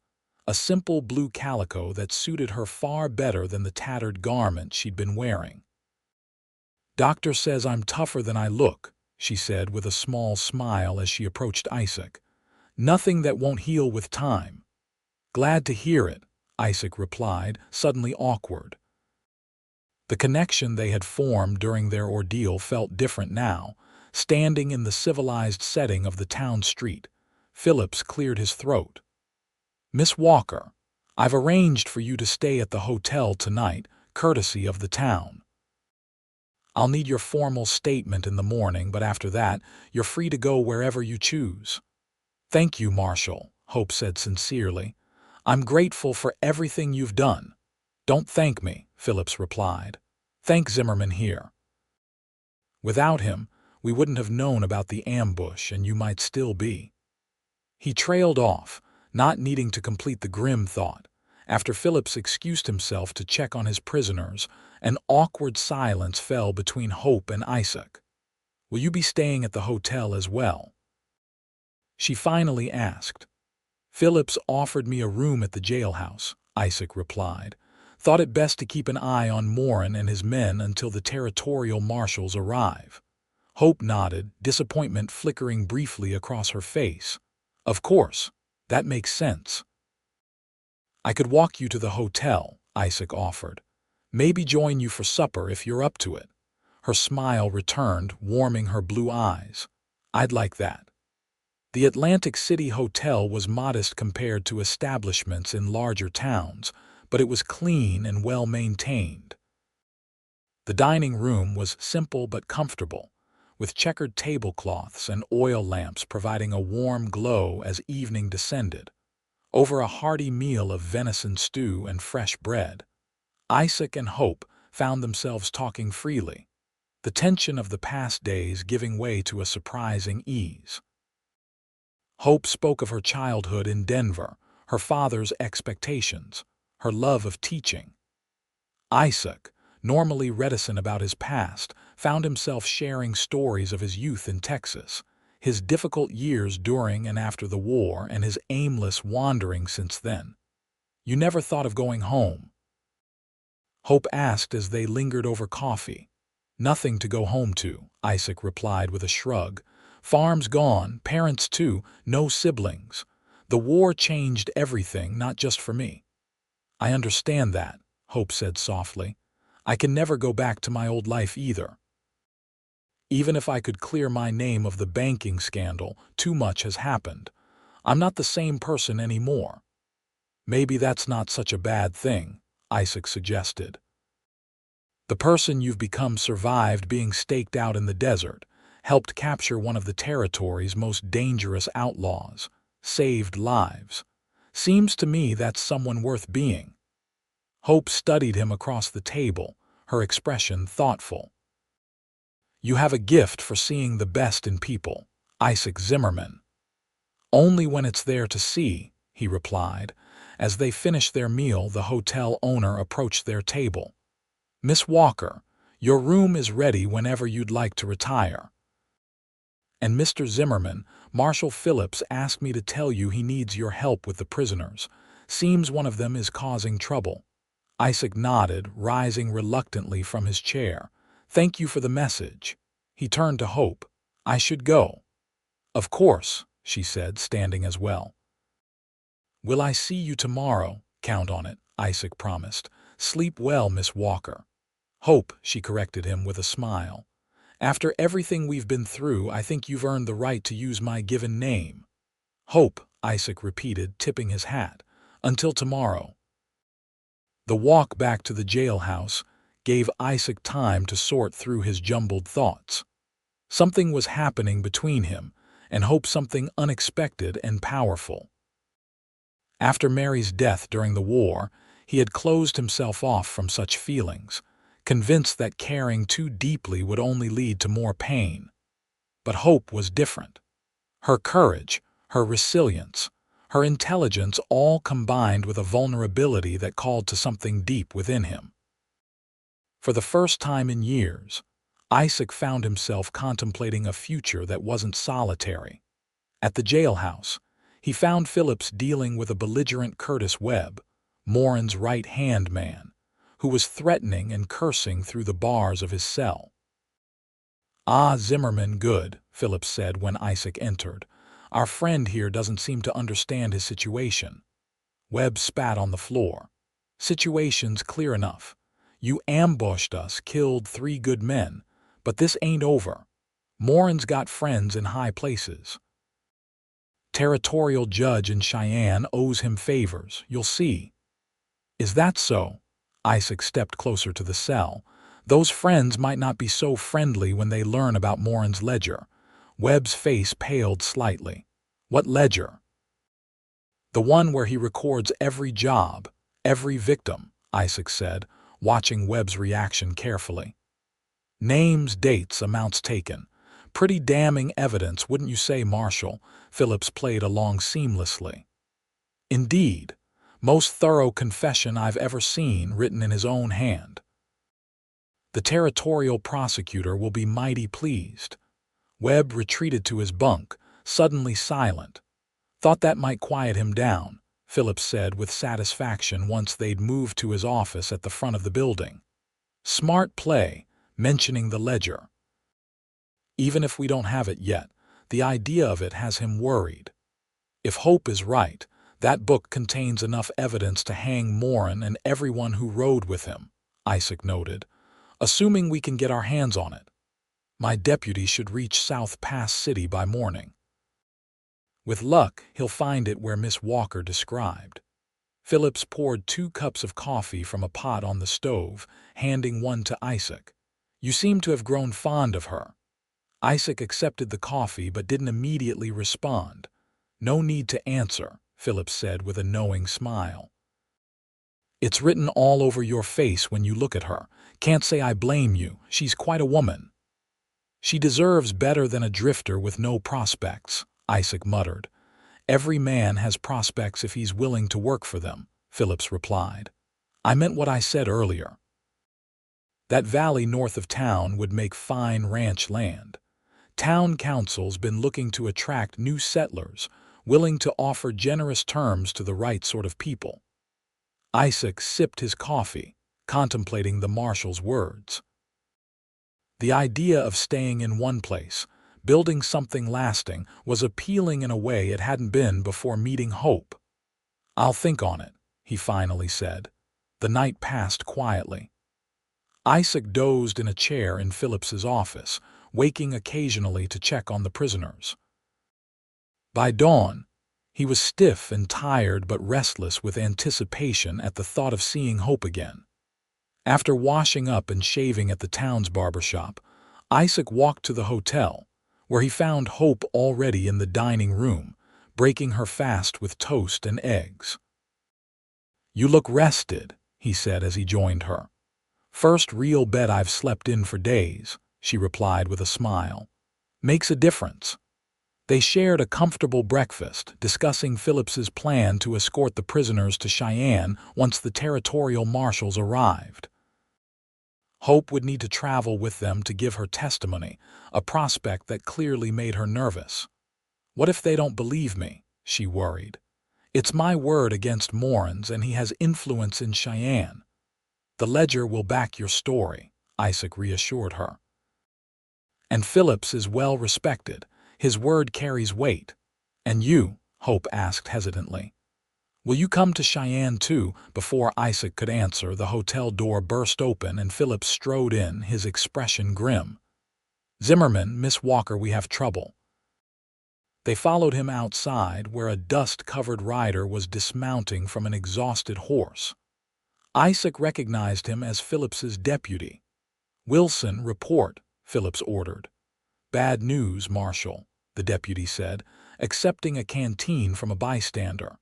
a simple blue calico that suited her far better than the tattered garment she'd been wearing. "Doctor says I'm tougher than I look," she said with a small smile as she approached Isaac. "Nothing that won't heal with time." "Glad to hear it," Isaac replied, suddenly awkward. The connection they had formed during their ordeal felt different now. Standing in the civilized setting of the town street, Phillips cleared his throat. "Miss Walker, I've arranged for you to stay at the hotel tonight, courtesy of the town. I'll need your formal statement in the morning, but after that, you're free to go wherever you choose." "Thank you, Marshal," Hope said sincerely. "I'm grateful for everything you've done." "Don't thank me," Phillips replied. "Thank Zimmerman here. Without him, we wouldn't have known about the ambush and you might still be." He trailed off, not needing to complete the grim thought. After Phillips excused himself to check on his prisoners, an awkward silence fell between Hope and Isaac. "Will you be staying at the hotel as well?" she finally asked. "Phillips offered me a room at the jailhouse," Isaac replied. "Thought it best to keep an eye on Morin and his men until the territorial marshals arrive." Hope nodded, disappointment flickering briefly across her face. "Of course, that makes sense." "I could walk you to the hotel," Isaac offered. "Maybe join you for supper if you're up to it." Her smile returned, warming her blue eyes. "I'd like that." The Atlantic City Hotel was modest compared to establishments in larger towns, but it was clean and well maintained. The dining room was simple but comfortable, with checkered tablecloths and oil lamps providing a warm glow as evening descended. Over a hearty meal of venison stew and fresh bread, Isaac and Hope found themselves talking freely, the tension of the past days giving way to a surprising ease. Hope spoke of her childhood in Denver, her father's expectations, her love of teaching. Isaac, normally reticent about his past, found himself sharing stories of his youth in Texas, his difficult years during and after the war, and his aimless wandering since then. "You never thought of going home?" Hope asked as they lingered over coffee. "Nothing to go home to," Isaac replied with a shrug. "Farm's gone, parents too, no siblings. The war changed everything, not just for me." "I understand that," Hope said softly. "I can never go back to my old life either. Even if I could clear my name of the banking scandal, too much has happened. I'm not the same person anymore." "Maybe that's not such a bad thing," Isaac suggested. "The person you've become survived being staked out in the desert, helped capture one of the territory's most dangerous outlaws, saved lives. Seems to me that's someone worth being." Hope studied him across the table, her expression thoughtful. "You have a gift for seeing the best in people, Isaac Zimmerman." "Only when it's there to see," he replied. As they finished their meal, the hotel owner approached their table. "Miss Walker, your room is ready whenever you'd like to retire. And Mr. Zimmerman, Marshal Phillips asked me to tell you he needs your help with the prisoners. Seems one of them is causing trouble." Isaac nodded, rising reluctantly from his chair. "Thank you for the message." He turned to Hope. "I should go." "Of course," she said, standing as well. "Will I see you tomorrow?" "Count on it," Isaac promised. "Sleep well, Miss Walker." "Hope," she corrected him with a smile. "After everything we've been through, I think you've earned the right to use my given name." "Hope," Isaac repeated, tipping his hat. "Until tomorrow." The walk back to the jailhouse gave Isaac time to sort through his jumbled thoughts. Something was happening between him, and Hope something unexpected and powerful. After Mary's death during the war, he had closed himself off from such feelings, convinced that caring too deeply would only lead to more pain. But Hope was different. Her courage, her resilience, her intelligence all combined with a vulnerability that called to something deep within him. For the first time in years, Isaac found himself contemplating a future that wasn't solitary. At the jailhouse, he found Phillips dealing with a belligerent Curtis Webb, Morin's right-hand man, who was threatening and cursing through the bars of his cell. "Ah, Zimmerman, good," Phillips said when Isaac entered. "Our friend here doesn't seem to understand his situation." Webb spat on the floor. Situation's clear enough. You ambushed us, killed 3 good men, but this ain't over. Morin's got friends in high places. Territorial judge in Cheyenne owes him favors, you'll see. Is that so? Isaac stepped closer to the cell. Those friends might not be so friendly when they learn about Morin's ledger. Webb's face paled slightly. What ledger? The one where he records every job, every victim, Isaac said, watching Webb's reaction carefully. Names, dates, amounts taken. Pretty damning evidence, wouldn't you say, Marshal? Phillips played along seamlessly. Indeed. Most thorough confession I've ever seen written in his own hand. The territorial prosecutor will be mighty pleased. Webb retreated to his bunk, suddenly silent. Thought that might quiet him down, Phillips said with satisfaction once they'd moved to his office at the front of the building. Smart play, mentioning the ledger. Even if we don't have it yet, the idea of it has him worried. If Hope is right, that book contains enough evidence to hang Morin and everyone who rode with him, Isaac noted, assuming we can get our hands on it. My deputy should reach South Pass City by morning. With luck, he'll find it where Miss Walker described. Phillips poured 2 cups of coffee from a pot on the stove, handing one to Isaac. You seem to have grown fond of her. Isaac accepted the coffee but didn't immediately respond. No need to answer, Phillips said with a knowing smile. It's written all over your face when you look at her. Can't say I blame you. She's quite a woman. She deserves better than a drifter with no prospects, Isaac muttered. Every man has prospects if he's willing to work for them, Phillips replied. I meant what I said earlier. That valley north of town would make fine ranch land. Town council's been looking to attract new settlers, willing to offer generous terms to the right sort of people. Isaac sipped his coffee, contemplating the marshal's words. The idea of staying in one place, building something lasting, was appealing in a way it hadn't been before meeting Hope. I'll think on it, he finally said. The night passed quietly. Isaac dozed in a chair in Phillips's office, waking occasionally to check on the prisoners. By dawn, he was stiff and tired but restless with anticipation at the thought of seeing Hope again. After washing up and shaving at the town's barbershop, Isaac walked to the hotel, where he found Hope already in the dining room, breaking her fast with toast and eggs. You look rested, he said as he joined her. First real bed I've slept in for days, she replied with a smile. Makes a difference. They shared a comfortable breakfast, discussing Phillips's plan to escort the prisoners to Cheyenne once the territorial marshals arrived. Hope would need to travel with them to give her testimony, a prospect that clearly made her nervous. What if they don't believe me? She worried. It's my word against Morin's, and he has influence in Cheyenne. The ledger will back your story, Isaac reassured her. And Phillips is well respected. His word carries weight. And you? Hope asked hesitantly. Will you come to Cheyenne too? Before Isaac could answer, the hotel door burst open and Phillips strode in, his expression grim. Zimmerman, Miss Walker, we have trouble. They followed him outside, where a dust-covered rider was dismounting from an exhausted horse. Isaac recognized him as Phillips's deputy. Wilson, report, Phillips ordered. Bad news, Marshal, the deputy said, accepting a canteen from a bystander.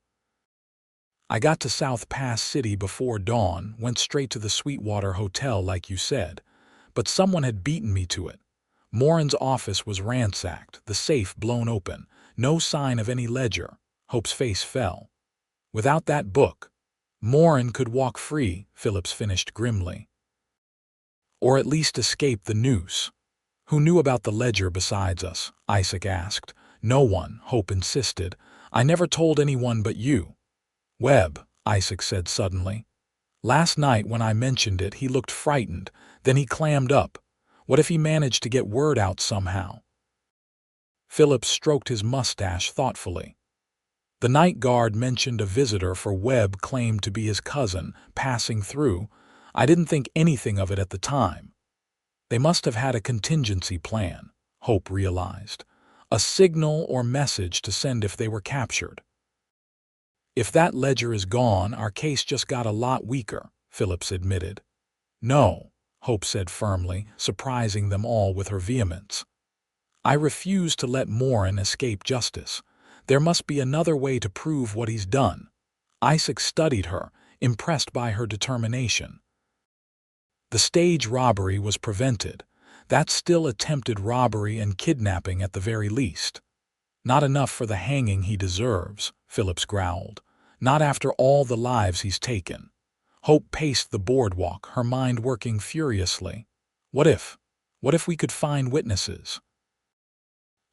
I got to South Pass City before dawn, went straight to the Sweetwater Hotel like you said, but someone had beaten me to it. Morin's office was ransacked, the safe blown open, no sign of any ledger. Hope's face fell. Without that book, Morin could walk free, Phillips finished grimly. Or at least escape the noose. Who knew about the ledger besides us? Isaac asked. No one, Hope insisted. I never told anyone but you. Webb, Isaac said suddenly. Last night when I mentioned it, he looked frightened, then he clammed up. What if he managed to get word out somehow? Phillips stroked his mustache thoughtfully. The night guard mentioned a visitor for Webb claimed to be his cousin, passing through. I didn't think anything of it at the time. They must have had a contingency plan, Hope realized. A signal or message to send if they were captured. If that ledger is gone, our case just got a lot weaker, Phillips admitted. No, Hope said firmly, surprising them all with her vehemence. I refuse to let Morin escape justice. There must be another way to prove what he's done. Isaac studied her, impressed by her determination. The stage robbery was prevented. That's still attempted robbery and kidnapping at the very least. Not enough for the hanging he deserves, Phillips growled. Not after all the lives he's taken. Hope paced the boardwalk, her mind working furiously. What if we could find witnesses?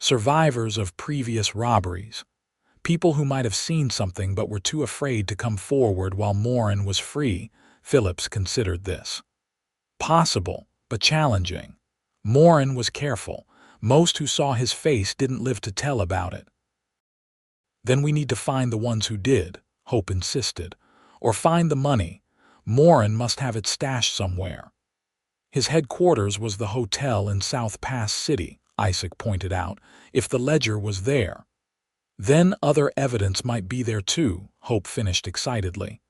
Survivors of previous robberies. People who might have seen something but were too afraid to come forward while Morin was free. Phillips considered this. Possible, but challenging. Morin was careful. Most who saw his face didn't live to tell about it. Then we need to find the ones who did, Hope insisted. Or find the money. Morin must have it stashed somewhere. His headquarters was the hotel in South Pass City, Isaac pointed out, if the ledger was there. Then other evidence might be there too, Hope finished excitedly.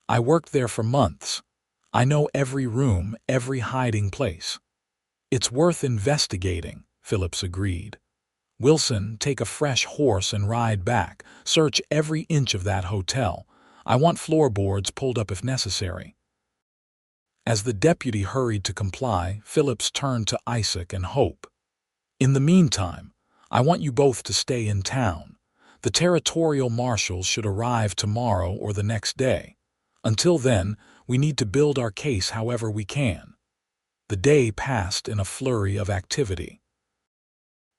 I worked there for months. I know every room, every hiding place. It's worth investigating, Phillips agreed. Wilson, take a fresh horse and ride back. Search every inch of that hotel. I want floorboards pulled up if necessary. As the deputy hurried to comply, Phillips turned to Isaac and Hope. In the meantime, I want you both to stay in town. The territorial marshals should arrive tomorrow or the next day. Until then, we need to build our case however we can. The day passed in a flurry of activity.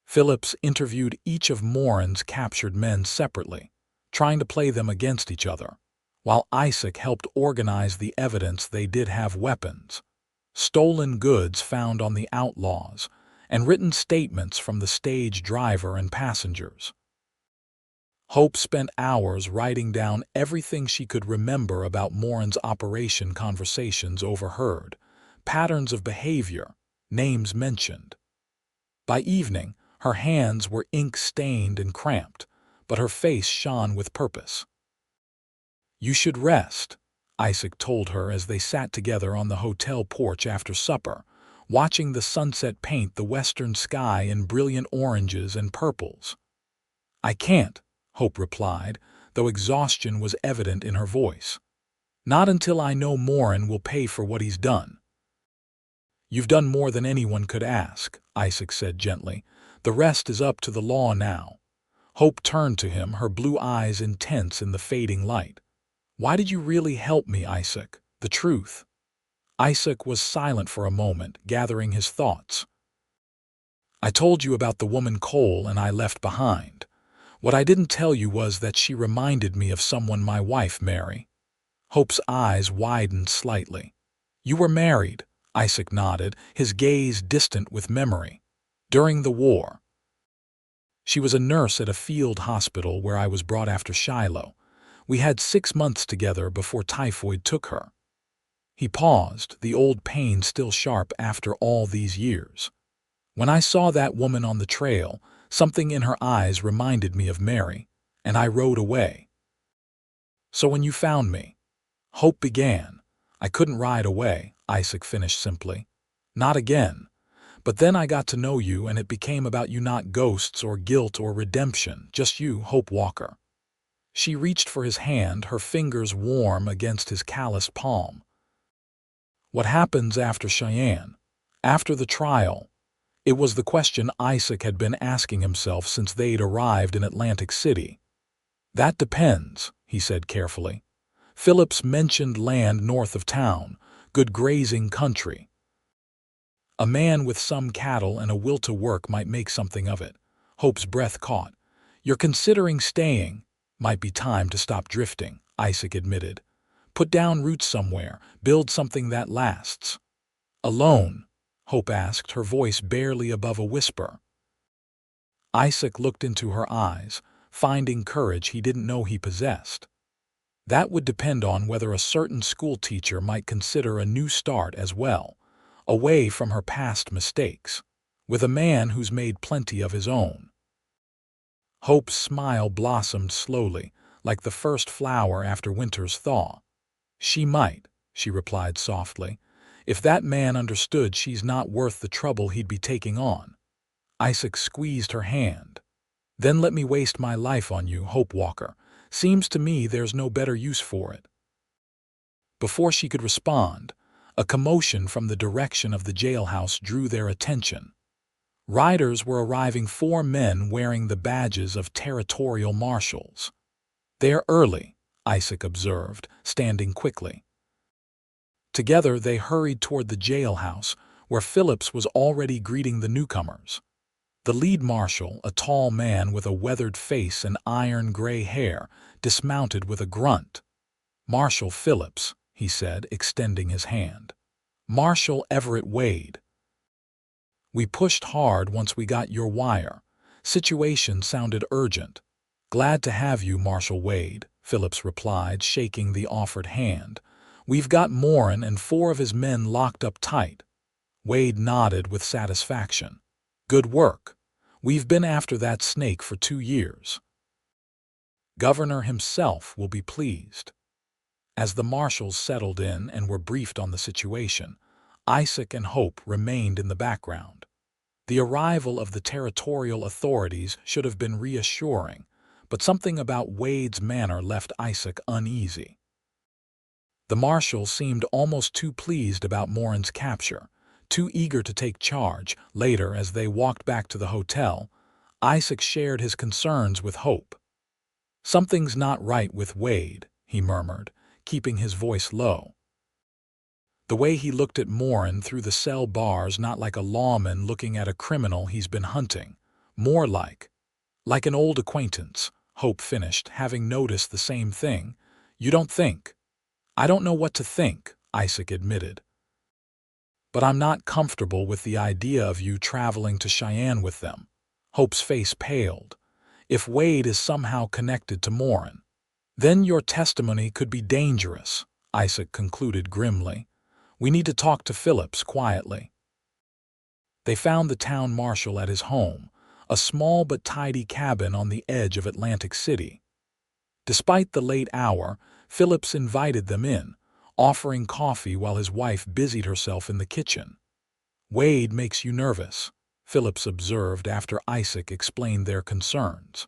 Phillips interviewed each of Morin's captured men separately, trying to play them against each other, while Isaac helped organize the evidence. They did have weapons, stolen goods found on the outlaws, and written statements from the stage driver and passengers. Hope spent hours writing down everything she could remember about Morin's operation, conversations overheard, patterns of behavior, names mentioned. By evening, her hands were ink-stained and cramped, but her face shone with purpose. You should rest, Isaac told her as they sat together on the hotel porch after supper, watching the sunset paint the western sky in brilliant oranges and purples. I can't, Hope replied, though exhaustion was evident in her voice. Not until I know Morin will pay for what he's done. You've done more than anyone could ask, Isaac said gently. The rest is up to the law now. Hope turned to him, her blue eyes intense in the fading light. Why did you really help me, Isaac? The truth. Isaac was silent for a moment, gathering his thoughts. I told you about the woman Cole and I left behind. What I didn't tell you was that she reminded me of someone, my wife, Mary. Hope's eyes widened slightly. You were married, Isaac nodded, his gaze distant with memory. During the war. She was a nurse at a field hospital where I was brought after Shiloh. We had 6 months together before typhoid took her. He paused, the old pain still sharp after all these years. When I saw that woman on the trail, something in her eyes reminded me of Mary, and I rode away. So when you found me, Hope began. I couldn't ride away, Isaac finished simply. Not again. But then I got to know you and it became about you, not ghosts or guilt or redemption, just you, Hope Walker. She reached for his hand, her fingers warm against his calloused palm. What happens after Cheyenne? After the trial? It was the question Isaac had been asking himself since they'd arrived in Atlantic City. That depends, he said carefully. Phillips mentioned land north of town, good grazing country. A man with some cattle and a will to work might make something of it. Hope's breath caught. You're considering staying. Might be time to stop drifting, Isaac admitted. Put down roots somewhere, build something that lasts. Alone? Hope asked, her voice barely above a whisper. Isaac looked into her eyes. finding courage he didn't know he possessed. That would depend on whether a certain school teacher might consider a new start as well, away from her past mistakes, with a man who's made plenty of his own. Hope's smile blossomed slowly, like the first flower after winter's thaw. She might, she replied softly, if that man understood she's not worth the trouble he'd be taking on. Isaac squeezed her hand. Then let me waste my life on you, Hope Walker. Seems to me there's no better use for it. Before she could respond, a commotion from the direction of the jailhouse drew their attention. Riders were arriving, 4 men wearing the badges of territorial marshals. They're early, Isaac observed, standing quickly. Together they hurried toward the jailhouse, where Phillips was already greeting the newcomers. The lead marshal, a tall man with a weathered face and iron-gray hair, dismounted with a grunt. "Marshal Phillips," he said, extending his hand. "Marshal Everett Wade. We pushed hard once we got your wire. Situation sounded urgent." "Glad to have you, Marshal Wade," Phillips replied, shaking the offered hand. "We've got Morin and 4 of his men locked up tight." Wade nodded with satisfaction. "Good work. We've been after that snake for 2 years. Governor himself will be pleased." As the marshals settled in and were briefed on the situation, Isaac and Hope remained in the background. The arrival of the territorial authorities should have been reassuring, but something about Wade's manner left Isaac uneasy. The marshal seemed almost too pleased about Morin's capture, too eager to take charge. Later, as they walked back to the hotel, Isaac shared his concerns with Hope. "Something's not right with Wade," he murmured, keeping his voice low. "The way he looked at Morin through the cell bars, not like a lawman looking at a criminal he's been hunting, more like an old acquaintance," Hope finished, having noticed the same thing. "You don't think?" "I don't know what to think," Isaac admitted. "But I'm not comfortable with the idea of you traveling to Cheyenne with them." Hope's face paled. "If Wade is somehow connected to Morin, then your testimony could be dangerous," Isaac concluded grimly. "We need to talk to Phillips quietly." They found the town marshal at his home, a small but tidy cabin on the edge of Atlantic City. Despite the late hour, Phillips invited them in, offering coffee while his wife busied herself in the kitchen. "Wade makes you nervous," Phillips observed after Isaac explained their concerns.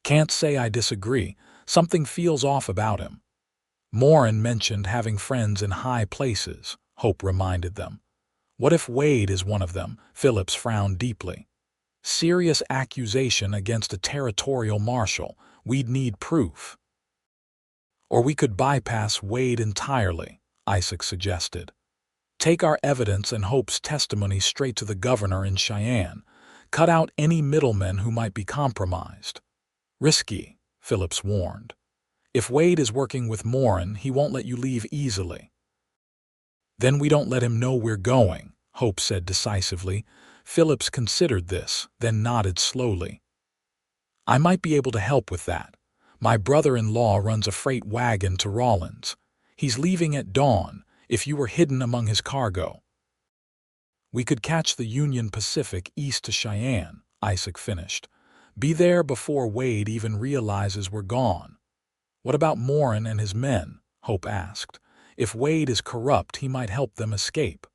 "Can't say I disagree. Something feels off about him." "Morin mentioned having friends in high places," Hope reminded them. "What if Wade is one of them?" Phillips frowned deeply. "Serious accusation against a territorial marshal. We'd need proof." "Or we could bypass Wade entirely," Isaac suggested. "Take our evidence and Hope's testimony straight to the governor in Cheyenne. Cut out any middlemen who might be compromised." "Risky," Phillips warned. "If Wade is working with Morin, he won't let you leave easily." "Then we don't let him know we're going," Hope said decisively. Phillips considered this, then nodded slowly. "I might be able to help with that. My brother-in-law runs a freight wagon to Rawlins. He's leaving at dawn, if you were hidden among his cargo." "We could catch the Union Pacific east to Cheyenne," Isaac finished. "Be there before Wade even realizes we're gone." "What about Morin and his men?" Hope asked. "If Wade is corrupt, he might help them escape."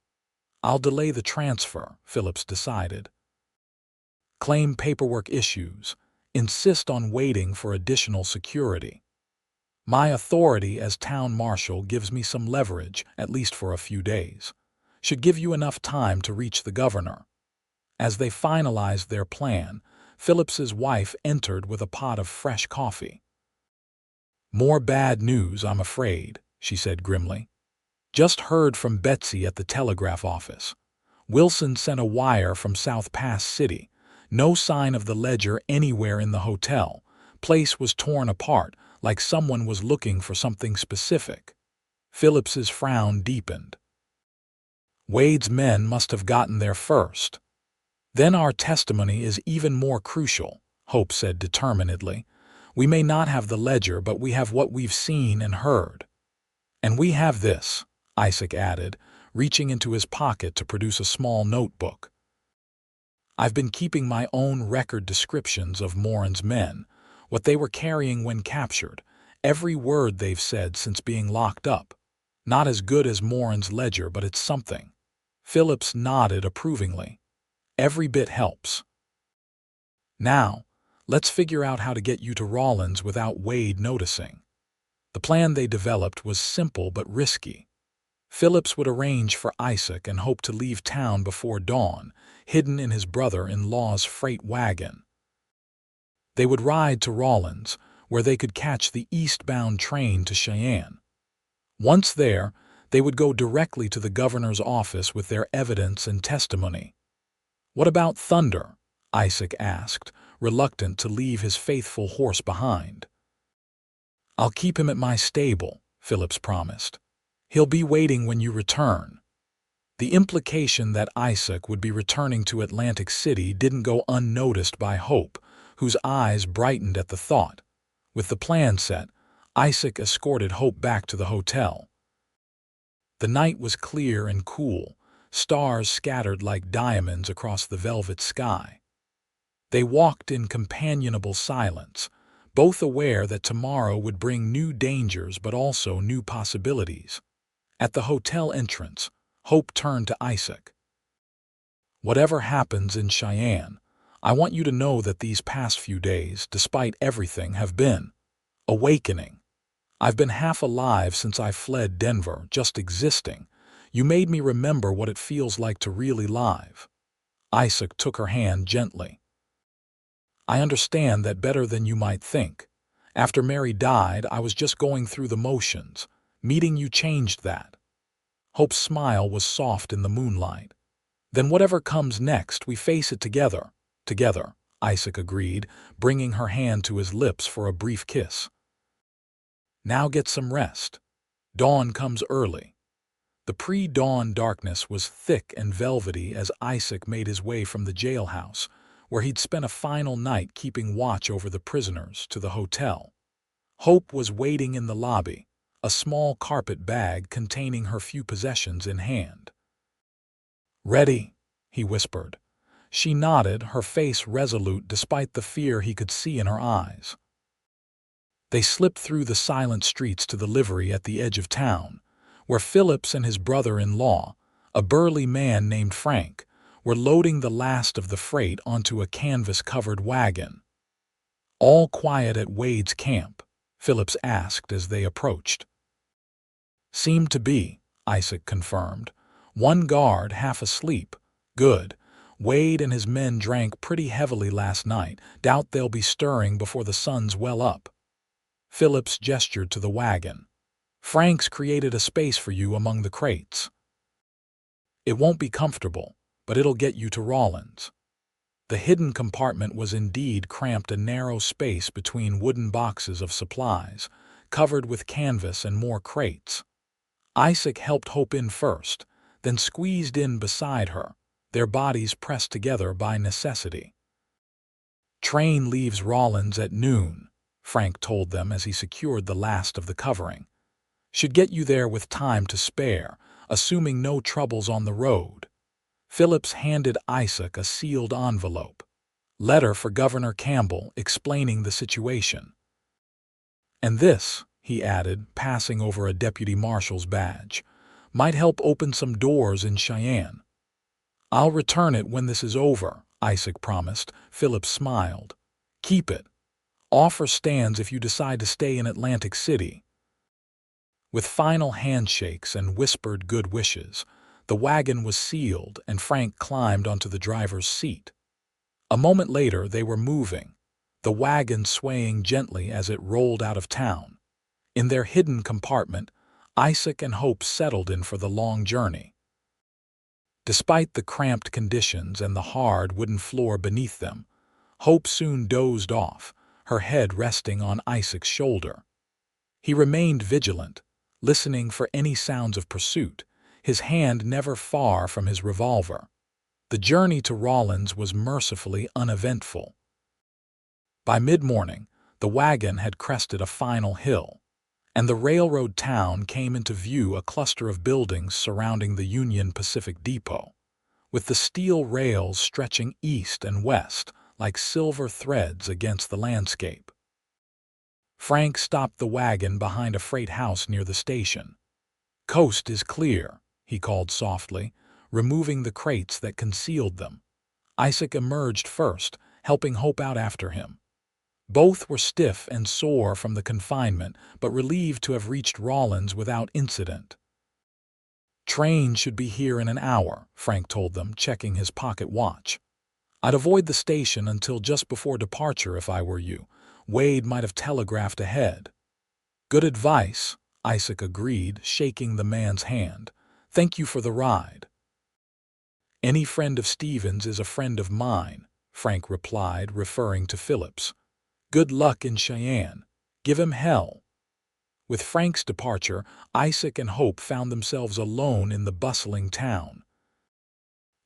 "I'll delay the transfer," Phillips decided. "Claim paperwork issues. Insist on waiting for additional security. My authority as town marshal gives me some leverage, at least for a few days. Should give you enough time to reach the governor." As they finalized their plan, Phillips's wife entered with a pot of fresh coffee. "More bad news, I'm afraid," she said grimly. "Just heard from Betsy at the telegraph office. Wilson sent a wire from South Pass City. No sign of the ledger anywhere in the hotel. Place was torn apart, like someone was looking for something specific." Phillips's frown deepened. "Wade's men must have gotten there first. Then our testimony is even more crucial," Hope said determinedly. "We may not have the ledger, but we have what we've seen and heard." "And we have this," Isaac added, reaching into his pocket to produce a small notebook. "I've been keeping my own record descriptions of Morin's men, what they were carrying when captured, every word they've said since being locked up. Not as good as Morin's ledger, but it's something." Phillips nodded approvingly. "Every bit helps. Now, let's figure out how to get you to Rawlins without Wade noticing." The plan they developed was simple but risky. Phillips would arrange for Isaac and hope to leave town before dawn, hidden in his brother-in-law's freight wagon. They would ride to Rawlins, where they could catch the eastbound train to Cheyenne. Once there, they would go directly to the governor's office with their evidence and testimony. "What about Thunder?" Isaac asked, reluctant to leave his faithful horse behind. "I'll keep him at my stable," Phillips promised. "He'll be waiting when you return." The implication that Isaac would be returning to Atlantic City didn't go unnoticed by Hope, whose eyes brightened at the thought. With the plan set, Isaac escorted Hope back to the hotel. The night was clear and cool, stars scattered like diamonds across the velvet sky. They walked in companionable silence, both aware that tomorrow would bring new dangers but also new possibilities. At the hotel entrance, Hope turned to Isaac. "Whatever happens in Cheyenne, I want you to know that these past few days, despite everything, have been awakening. I've been half alive since I fled Denver, just existing. You made me remember what it feels like to really live." Isaac took her hand gently. "I understand that better than you might think. After Mary died, I was just going through the motions. Meeting you changed that." Hope's smile was soft in the moonlight. "Then whatever comes next, we face it together." "Together," Isaac agreed, bringing her hand to his lips for a brief kiss. "Now get some rest. Dawn comes early." The pre-dawn darkness was thick and velvety as Isaac made his way from the jailhouse, where he'd spent a final night keeping watch over the prisoners, to the hotel. Hope was waiting in the lobby, a small carpet bag containing her few possessions in hand. "Ready?" he whispered. She nodded, her face resolute despite the fear he could see in her eyes. They slipped through the silent streets to the livery at the edge of town, where Phillips and his brother-in-law, a burly man named Frank, were loading the last of the freight onto a canvas-covered wagon. "All quiet at Wade's camp?" Phillips asked as they approached. "Seemed to be," Isaac confirmed. "One guard half asleep. Good. Wade and his men drank pretty heavily last night. Doubt they'll be stirring before the sun's well up." Phillips gestured to the wagon. "Frank's created a space for you among the crates. It won't be comfortable, but it'll get you to Rawlins." The hidden compartment was indeed cramped, a narrow space between wooden boxes of supplies, covered with canvas and more crates. Isaac helped Hope in first, then squeezed in beside her, their bodies pressed together by necessity. "Train leaves Rawlins at noon," Frank told them as he secured the last of the covering. "Should get you there with time to spare, assuming no troubles on the road." Phillips handed Isaac a sealed envelope. "Letter for Governor Campbell explaining the situation." "And this," he added, passing over a deputy marshal's badge, "might help open some doors in Cheyenne." "I'll return it when this is over," Isaac promised. Phillips smiled. "Keep it. Offer stands if you decide to stay in Atlantic City." With final handshakes and whispered good wishes, the wagon was sealed and Frank climbed onto the driver's seat. A moment later they were moving, the wagon swaying gently as it rolled out of town. In their hidden compartment, Isaac and Hope settled in for the long journey. Despite the cramped conditions and the hard wooden floor beneath them, Hope soon dozed off, her head resting on Isaac's shoulder. He remained vigilant, listening for any sounds of pursuit, his hand never far from his revolver. The journey to Rawlins was mercifully uneventful. By mid-morning, the wagon had crested a final hill, and the railroad town came into view, a cluster of buildings surrounding the Union Pacific Depot, with the steel rails stretching east and west like silver threads against the landscape. Frank stopped the wagon behind a freight house near the station. "Coast is clear," he called softly, removing the crates that concealed them. Isaac emerged first, helping Hope out after him. Both were stiff and sore from the confinement, but relieved to have reached Rawlins without incident. "Train should be here in an hour," Frank told them, checking his pocket watch. "I'd avoid the station until just before departure if I were you. Wade might have telegraphed ahead." "Good advice," Isaac agreed, shaking the man's hand. "Thank you for the ride." "Any friend of Stevens is a friend of mine," Frank replied, referring to Phillips. "Good luck in Cheyenne. Give him hell." With Frank's departure, Isaac and Hope found themselves alone in the bustling town.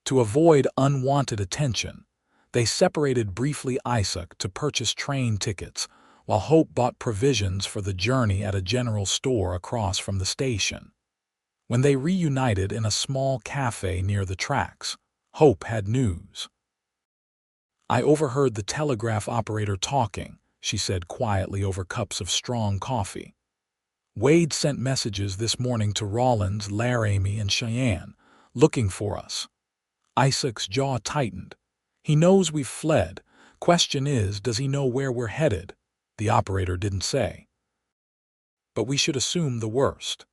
To avoid unwanted attention, they separated briefly. Isaac to purchase train tickets, while Hope bought provisions for the journey at a general store across from the station. When they reunited in a small cafe near the tracks, Hope had news. "I overheard the telegraph operator talking," she said quietly over cups of strong coffee. "Wade sent messages this morning to Rawlins, Laramie, and Cheyenne, looking for us." Isaac's jaw tightened. "He knows we've fled. Question is, does he know where we're headed?" The operator didn't say. "But we should assume the worst."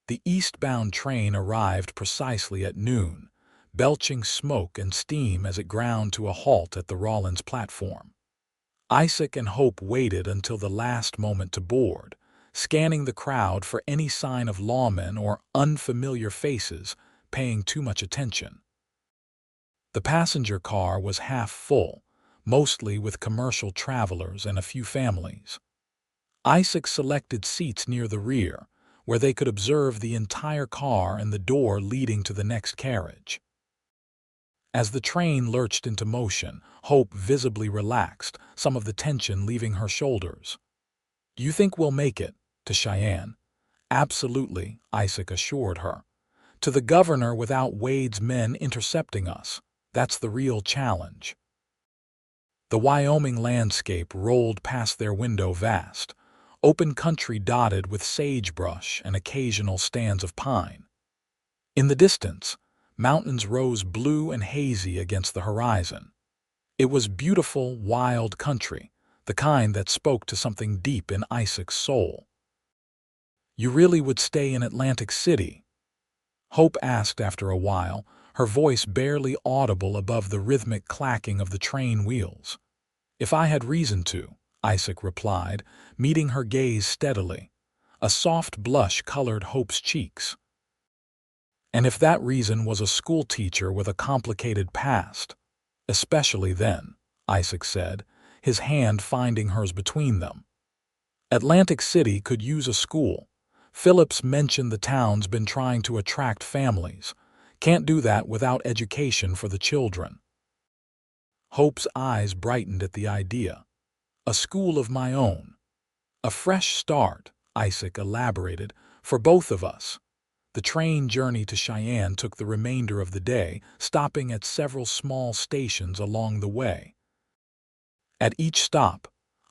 The eastbound train arrived precisely at noon, belching smoke and steam as it ground to a halt at the Rawlins platform. Isaac and Hope waited until the last moment to board, scanning the crowd for any sign of lawmen or unfamiliar faces, paying too much attention. The passenger car was half full, mostly with commercial travelers and a few families. Isaac selected seats near the rear, where they could observe the entire car and the door leading to the next carriage. As the train lurched into motion, Hope visibly relaxed, some of the tension leaving her shoulders. "Do you think we'll make it to Cheyenne?" "Absolutely," Isaac assured her. "To the governor without Wade's men intercepting us. That's the real challenge." The Wyoming landscape rolled past their window, vast, open country dotted with sagebrush and occasional stands of pine. In the distance, mountains rose blue and hazy against the horizon. It was beautiful, wild country, the kind that spoke to something deep in Isaac's soul. "You really would stay in Atlantic City?" Hope asked after a while, her voice barely audible above the rhythmic clacking of the train wheels. "If I had reason to," Isaac replied, meeting her gaze steadily. A soft blush colored Hope's cheeks. "And if that reason was a schoolteacher with a complicated past?" "Especially then," Isaac said, his hand finding hers between them. "Atlantic City could use a school. Phillips mentioned the town's been trying to attract families. Can't do that without education for the children." Hope's eyes brightened at the idea. "A school of my own. A fresh start," Isaac elaborated, "for both of us." The train journey to Cheyenne took the remainder of the day, stopping at several small stations along the way. At each stop,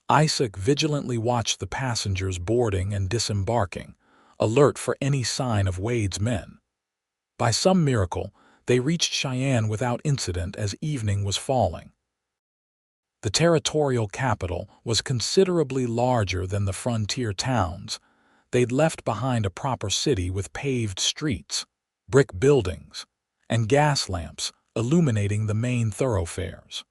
Isaac vigilantly watched the passengers boarding and disembarking, alert for any sign of Wade's men. By some miracle, they reached Cheyenne without incident as evening was falling. The territorial capital was considerably larger than the frontier towns. They'd left behind a proper city with paved streets, brick buildings, and gas lamps illuminating the main thoroughfares.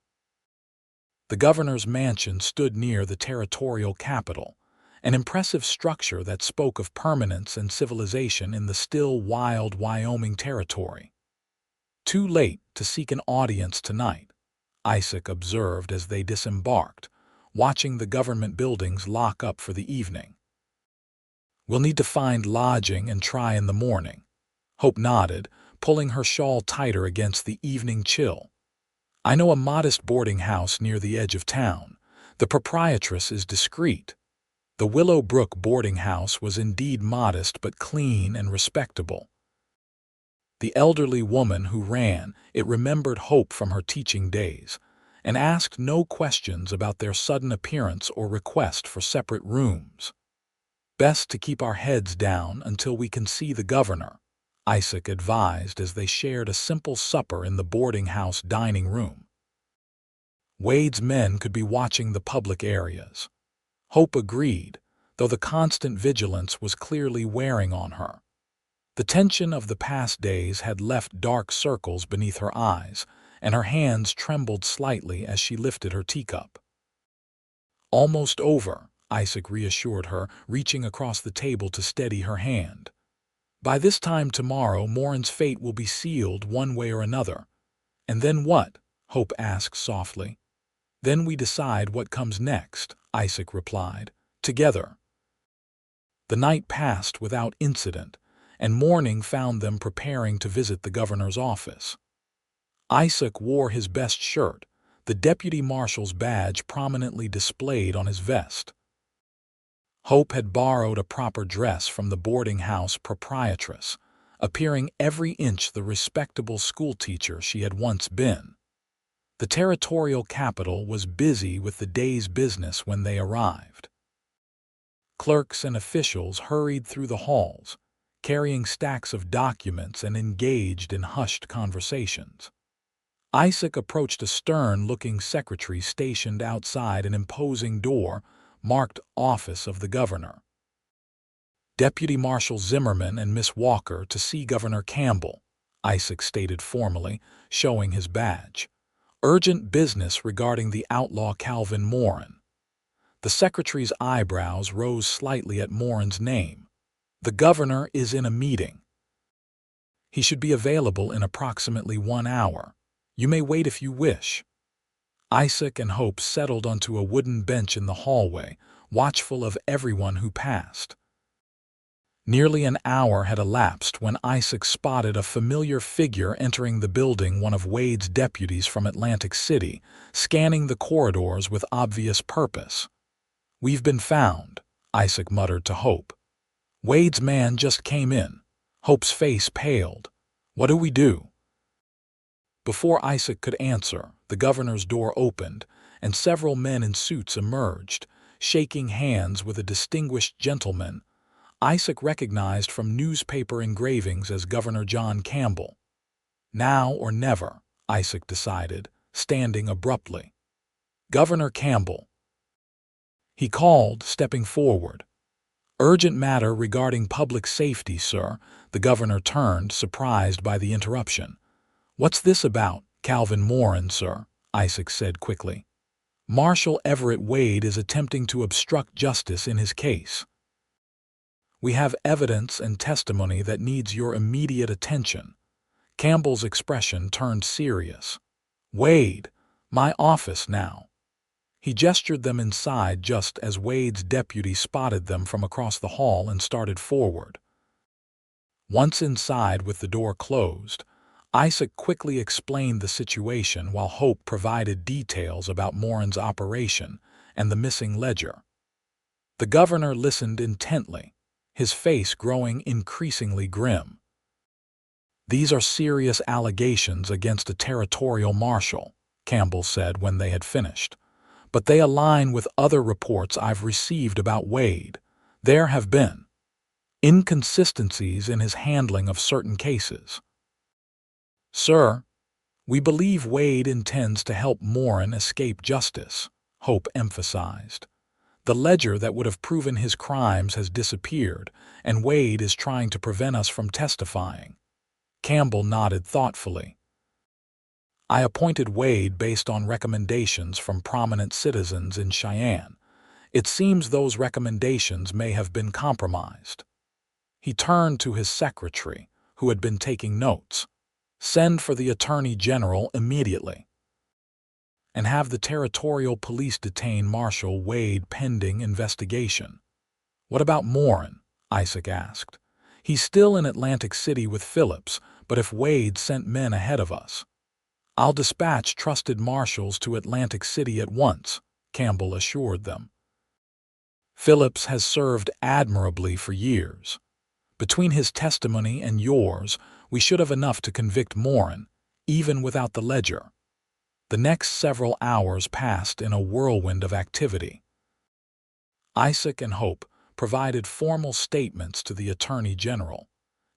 The governor's mansion stood near the territorial capital, an impressive structure that spoke of permanence and civilization in the still wild Wyoming Territory. "Too late to seek an audience tonight," Isaac observed as they disembarked, watching the government buildings lock up for the evening. "We'll need to find lodging and try in the morning." Hope nodded, pulling her shawl tighter against the evening chill. "I know a modest boarding house near the edge of town. The proprietress is discreet. The Willowbrook boarding house was indeed modest but clean and respectable. The elderly woman who ran it remembered Hope from her teaching days, and asked no questions about their sudden appearance or request for separate rooms. "Best to keep our heads down until we can see the governor," Isaac advised as they shared a simple supper in the boarding house dining room. Wade's men could be watching the public areas. Hope agreed, though the constant vigilance was clearly wearing on her. The tension of the past days had left dark circles beneath her eyes, and her hands trembled slightly as she lifted her teacup. "Almost over," Isaac reassured her, reaching across the table to steady her hand. "By this time tomorrow, Morin's fate will be sealed one way or another." "And then what?" Hope asked softly. "Then we decide what comes next," Isaac replied. "Together." The night passed without incident, and morning found them preparing to visit the governor's office. Isaac wore his best shirt, the deputy marshal's badge prominently displayed on his vest. Hope had borrowed a proper dress from the boarding house proprietress, appearing every inch the respectable schoolteacher she had once been. The territorial capital was busy with the day's business when they arrived. Clerks and officials hurried through the halls, carrying stacks of documents and engaged in hushed conversations. Isaac approached a stern-looking secretary stationed outside an imposing door marked Office of the Governor. "Deputy Marshal Zimmerman and Miss Walker to see Governor Campbell," Isaac stated formally, showing his badge. "Urgent business regarding the outlaw Calvin Morin." The secretary's eyebrows rose slightly at Morin's name. "The governor is in a meeting. He should be available in approximately 1 hour. You may wait if you wish." Isaac and Hope settled onto a wooden bench in the hallway, watchful of everyone who passed. Nearly an hour had elapsed when Isaac spotted a familiar figure entering the building, one of Wade's deputies from Atlantic City, scanning the corridors with obvious purpose. "We've been found," Isaac muttered to Hope. "Wade's man just came in." Hope's face paled. "What do we do?" Before Isaac could answer, the governor's door opened, and several men in suits emerged, shaking hands with a distinguished gentleman Isaac recognized from newspaper engravings as Governor John Campbell. Now or never, Isaac decided, standing abruptly. "Governor Campbell," he called, stepping forward. "Urgent matter regarding public safety, sir." The governor turned, surprised by the interruption. "What's this about?" "Calvin Morin, sir," Isaac said quickly. "Marshal Everett Wade is attempting to obstruct justice in his case. We have evidence and testimony that needs your immediate attention." Campbell's expression turned serious. "Wade, my office now." He gestured them inside just as Wade's deputy spotted them from across the hall and started forward. Once inside with the door closed, Isaac quickly explained the situation while Hope provided details about Morin's operation and the missing ledger. The governor listened intently, his face growing increasingly grim. "These are serious allegations against a territorial marshal," Campbell said when they had finished. "But they align with other reports I've received about Wade. There have been inconsistencies in his handling of certain cases." "Sir, we believe Wade intends to help Morin escape justice," Hope emphasized. "The ledger that would have proven his crimes has disappeared, and Wade is trying to prevent us from testifying." Campbell nodded thoughtfully. "I appointed Wade based on recommendations from prominent citizens in Cheyenne. It seems those recommendations may have been compromised." He turned to his secretary, who had been taking notes. "Send for the Attorney General immediately, and have the territorial police detain Marshal Wade pending investigation." "What about Morin?" Isaac asked. "He's still in Atlantic City with Phillips, but if Wade sent men ahead of us..." "I'll dispatch trusted marshals to Atlantic City at once," Campbell assured them. "Phillips has served admirably for years. Between his testimony and yours, we should have enough to convict Morin, even without the ledger." The next several hours passed in a whirlwind of activity. Isaac and Hope provided formal statements to the Attorney General,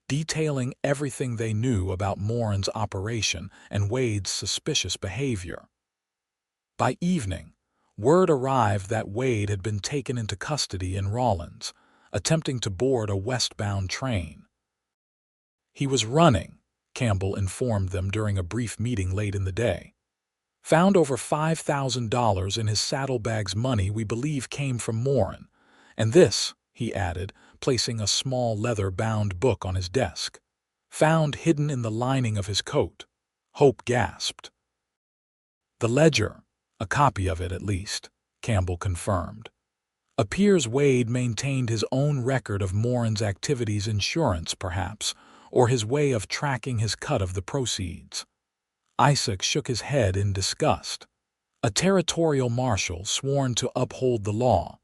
detailing everything they knew about Morin's operation and Wade's suspicious behavior. By evening, word arrived that Wade had been taken into custody in Rawlins, attempting to board a westbound train. "He was running," Campbell informed them during a brief meeting late in the day. "Found over $5,000 in his saddlebags. Money we believe came from Morin. And this," he added, placing a small leather-bound book on his desk, "found hidden in the lining of his coat." Hope gasped. "The ledger, a copy of it at least," Campbell confirmed. "Appears Wade maintained his own record of Morin's activities, insurance perhaps, or his way of tracking his cut of the proceeds." Isaac shook his head in disgust. "A territorial marshal sworn to uphold the law."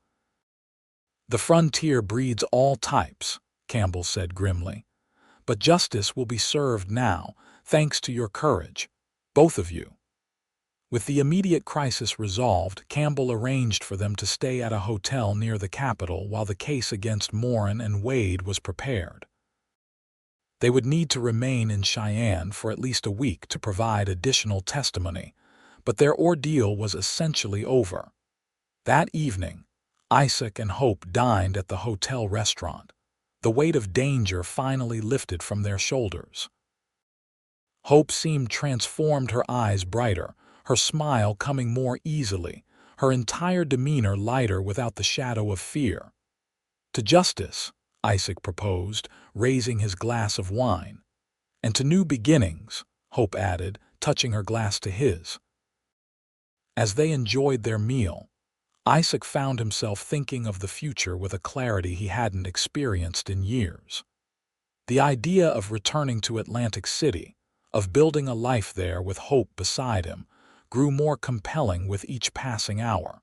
"The frontier breeds all types," Campbell said grimly. "But justice will be served now, thanks to your courage, both of you." With the immediate crisis resolved, Campbell arranged for them to stay at a hotel near the capital while the case against Morin and Wade was prepared. They would need to remain in Cheyenne for at least a week to provide additional testimony, but their ordeal was essentially over. That evening, Isaac and Hope dined at the hotel restaurant, the weight of danger finally lifted from their shoulders. Hope seemed transformed, her eyes brighter, her smile coming more easily, her entire demeanor lighter without the shadow of fear. "To justice," Isaac proposed, raising his glass of wine. "And to new beginnings," Hope added, touching her glass to his. As they enjoyed their meal, Isaac found himself thinking of the future with a clarity he hadn't experienced in years. The idea of returning to Atlantic City, of building a life there with Hope beside him, grew more compelling with each passing hour.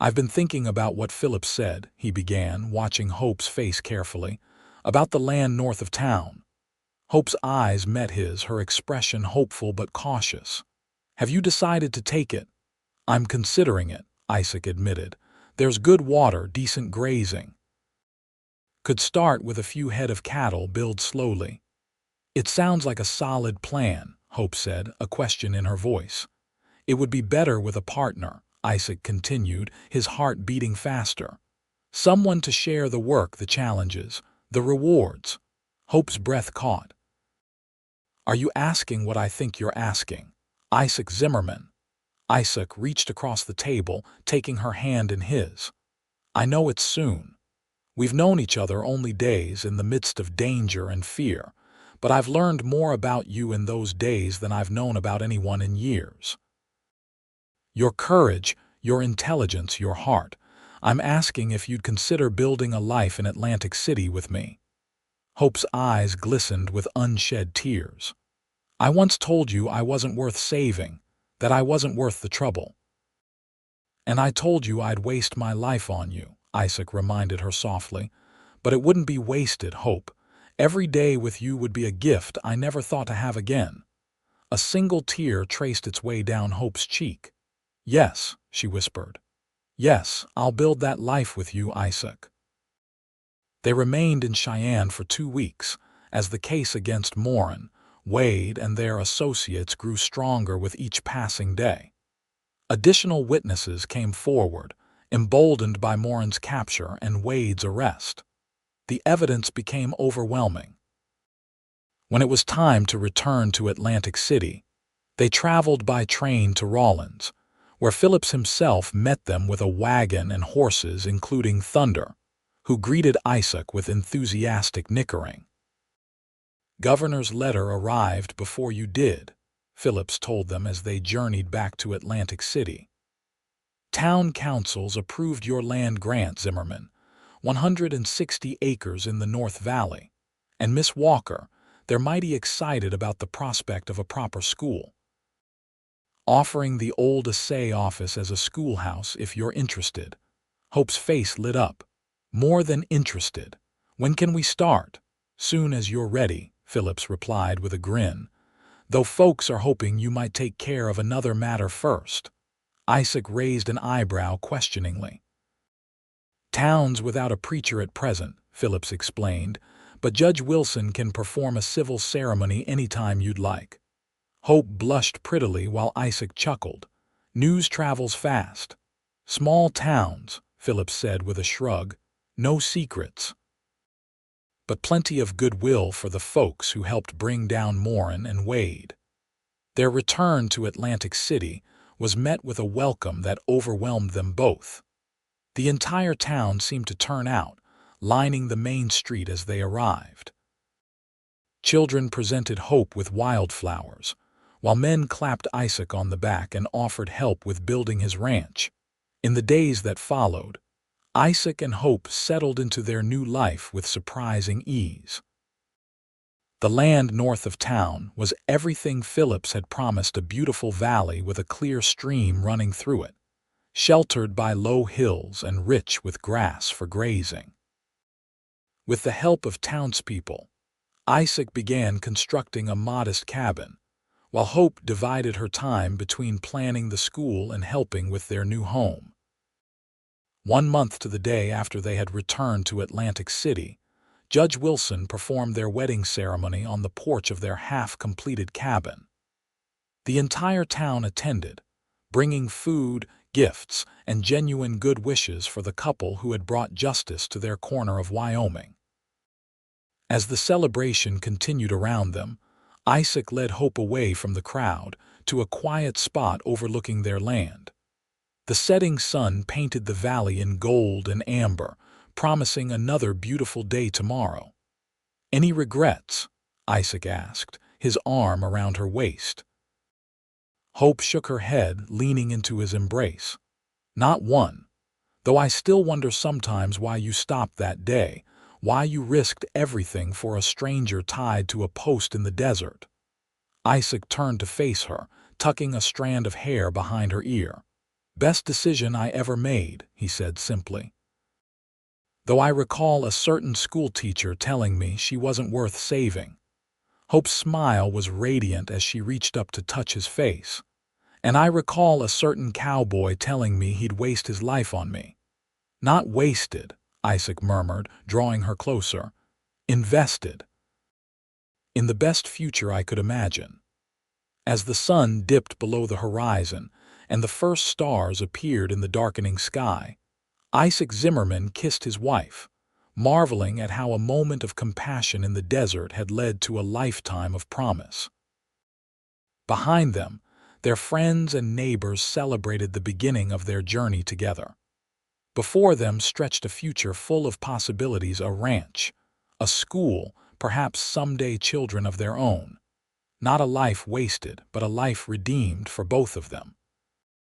"I've been thinking about what Phillips said," he began, watching Hope's face carefully, "about the land north of town." Hope's eyes met his, her expression hopeful but cautious. "Have you decided to take it?" "I'm considering it," Isaac admitted. "There's good water, decent grazing. Could start with a few head of cattle, build slowly." "It sounds like a solid plan," Hope said, a question in her voice. "It would be better with a partner," Isaac continued, his heart beating faster. "Someone to share the work, the challenges, the rewards." Hope's breath caught. "Are you asking what I think you're asking? Isaac Zimmerman." Isaac reached across the table, taking her hand in his. "I know it's soon. We've known each other only days in the midst of danger and fear, but I've learned more about you in those days than I've known about anyone in years. Your courage, your intelligence, your heart. I'm asking if you'd consider building a life in Atlantic City with me." Hope's eyes glistened with unshed tears. "I once told you I wasn't worth saving, that I wasn't worth the trouble." "And I told you I'd waste my life on you," Isaac reminded her softly. "But it wouldn't be wasted, Hope. Every day with you would be a gift I never thought to have again." A single tear traced its way down Hope's cheek. "Yes," she whispered. "Yes, I'll build that life with you, Isaac." They remained in Cheyenne for 2 weeks, as the case against Morin, Wade, and their associates grew stronger with each passing day. Additional witnesses came forward, emboldened by Morin's capture and Wade's arrest. The evidence became overwhelming. When it was time to return to Atlantic City, they traveled by train to Rawlins, where Phillips himself met them with a wagon and horses, including Thunder, who greeted Isaac with enthusiastic nickering. "Governor's letter arrived before you did," Phillips told them as they journeyed back to Atlantic City. "Town councils approved your land grant, Zimmerman, 160 acres in the North Valley, and Miss Walker, they're mighty excited about the prospect of a proper school." offering the old assay office as a schoolhouse if you're interested. Hope's face lit up. More than interested. When can we start? Soon as you're ready, Phillips replied with a grin. Though folks are hoping you might take care of another matter first. Isaac raised an eyebrow questioningly. Town's without a preacher at present, Phillips explained, but Judge Wilson can perform a civil ceremony anytime you'd like. Hope blushed prettily while Isaac chuckled. News travels fast. Small towns, Phillips said with a shrug. No secrets. But plenty of goodwill for the folks who helped bring down Morin and Wade. Their return to Atlantic City was met with a welcome that overwhelmed them both. The entire town seemed to turn out, lining the main street as they arrived. Children presented Hope with wildflowers, while men clapped Isaac on the back and offered help with building his ranch. In the days that followed, Isaac and Hope settled into their new life with surprising ease. The land north of town was everything Phillips had promised: a beautiful valley with a clear stream running through it, sheltered by low hills and rich with grass for grazing. With the help of townspeople, Isaac began constructing a modest cabin, while Hope divided her time between planning the school and helping with their new home. 1 month to the day after they had returned to Atlantic City, Judge Wilson performed their wedding ceremony on the porch of their half-completed cabin. The entire town attended, bringing food, gifts, and genuine good wishes for the couple who had brought justice to their corner of Wyoming. As the celebration continued around them, Isaac led Hope away from the crowd to a quiet spot overlooking their land. The setting sun painted the valley in gold and amber, promising another beautiful day tomorrow. "Any regrets?" Isaac asked, his arm around her waist. Hope shook her head, leaning into his embrace. "Not one. Though I still wonder sometimes why you stopped that day, why you risked everything for a stranger tied to a post in the desert." Isaac turned to face her, tucking a strand of hair behind her ear. "Best decision I ever made," he said simply. "Though I recall a certain schoolteacher telling me she wasn't worth saving." Hope's smile was radiant as she reached up to touch his face. "And I recall a certain cowboy telling me he'd waste his life on me." "Not wasted," Isaac murmured, drawing her closer. "Invested. In the best future I could imagine." As the sun dipped below the horizon and the first stars appeared in the darkening sky, Isaac Zimmerman kissed his wife, marveling at how a moment of compassion in the desert had led to a lifetime of promise. Behind them, their friends and neighbors celebrated the beginning of their journey together. Before them stretched a future full of possibilities: a ranch, a school, perhaps someday children of their own. Not a life wasted, but a life redeemed for both of them.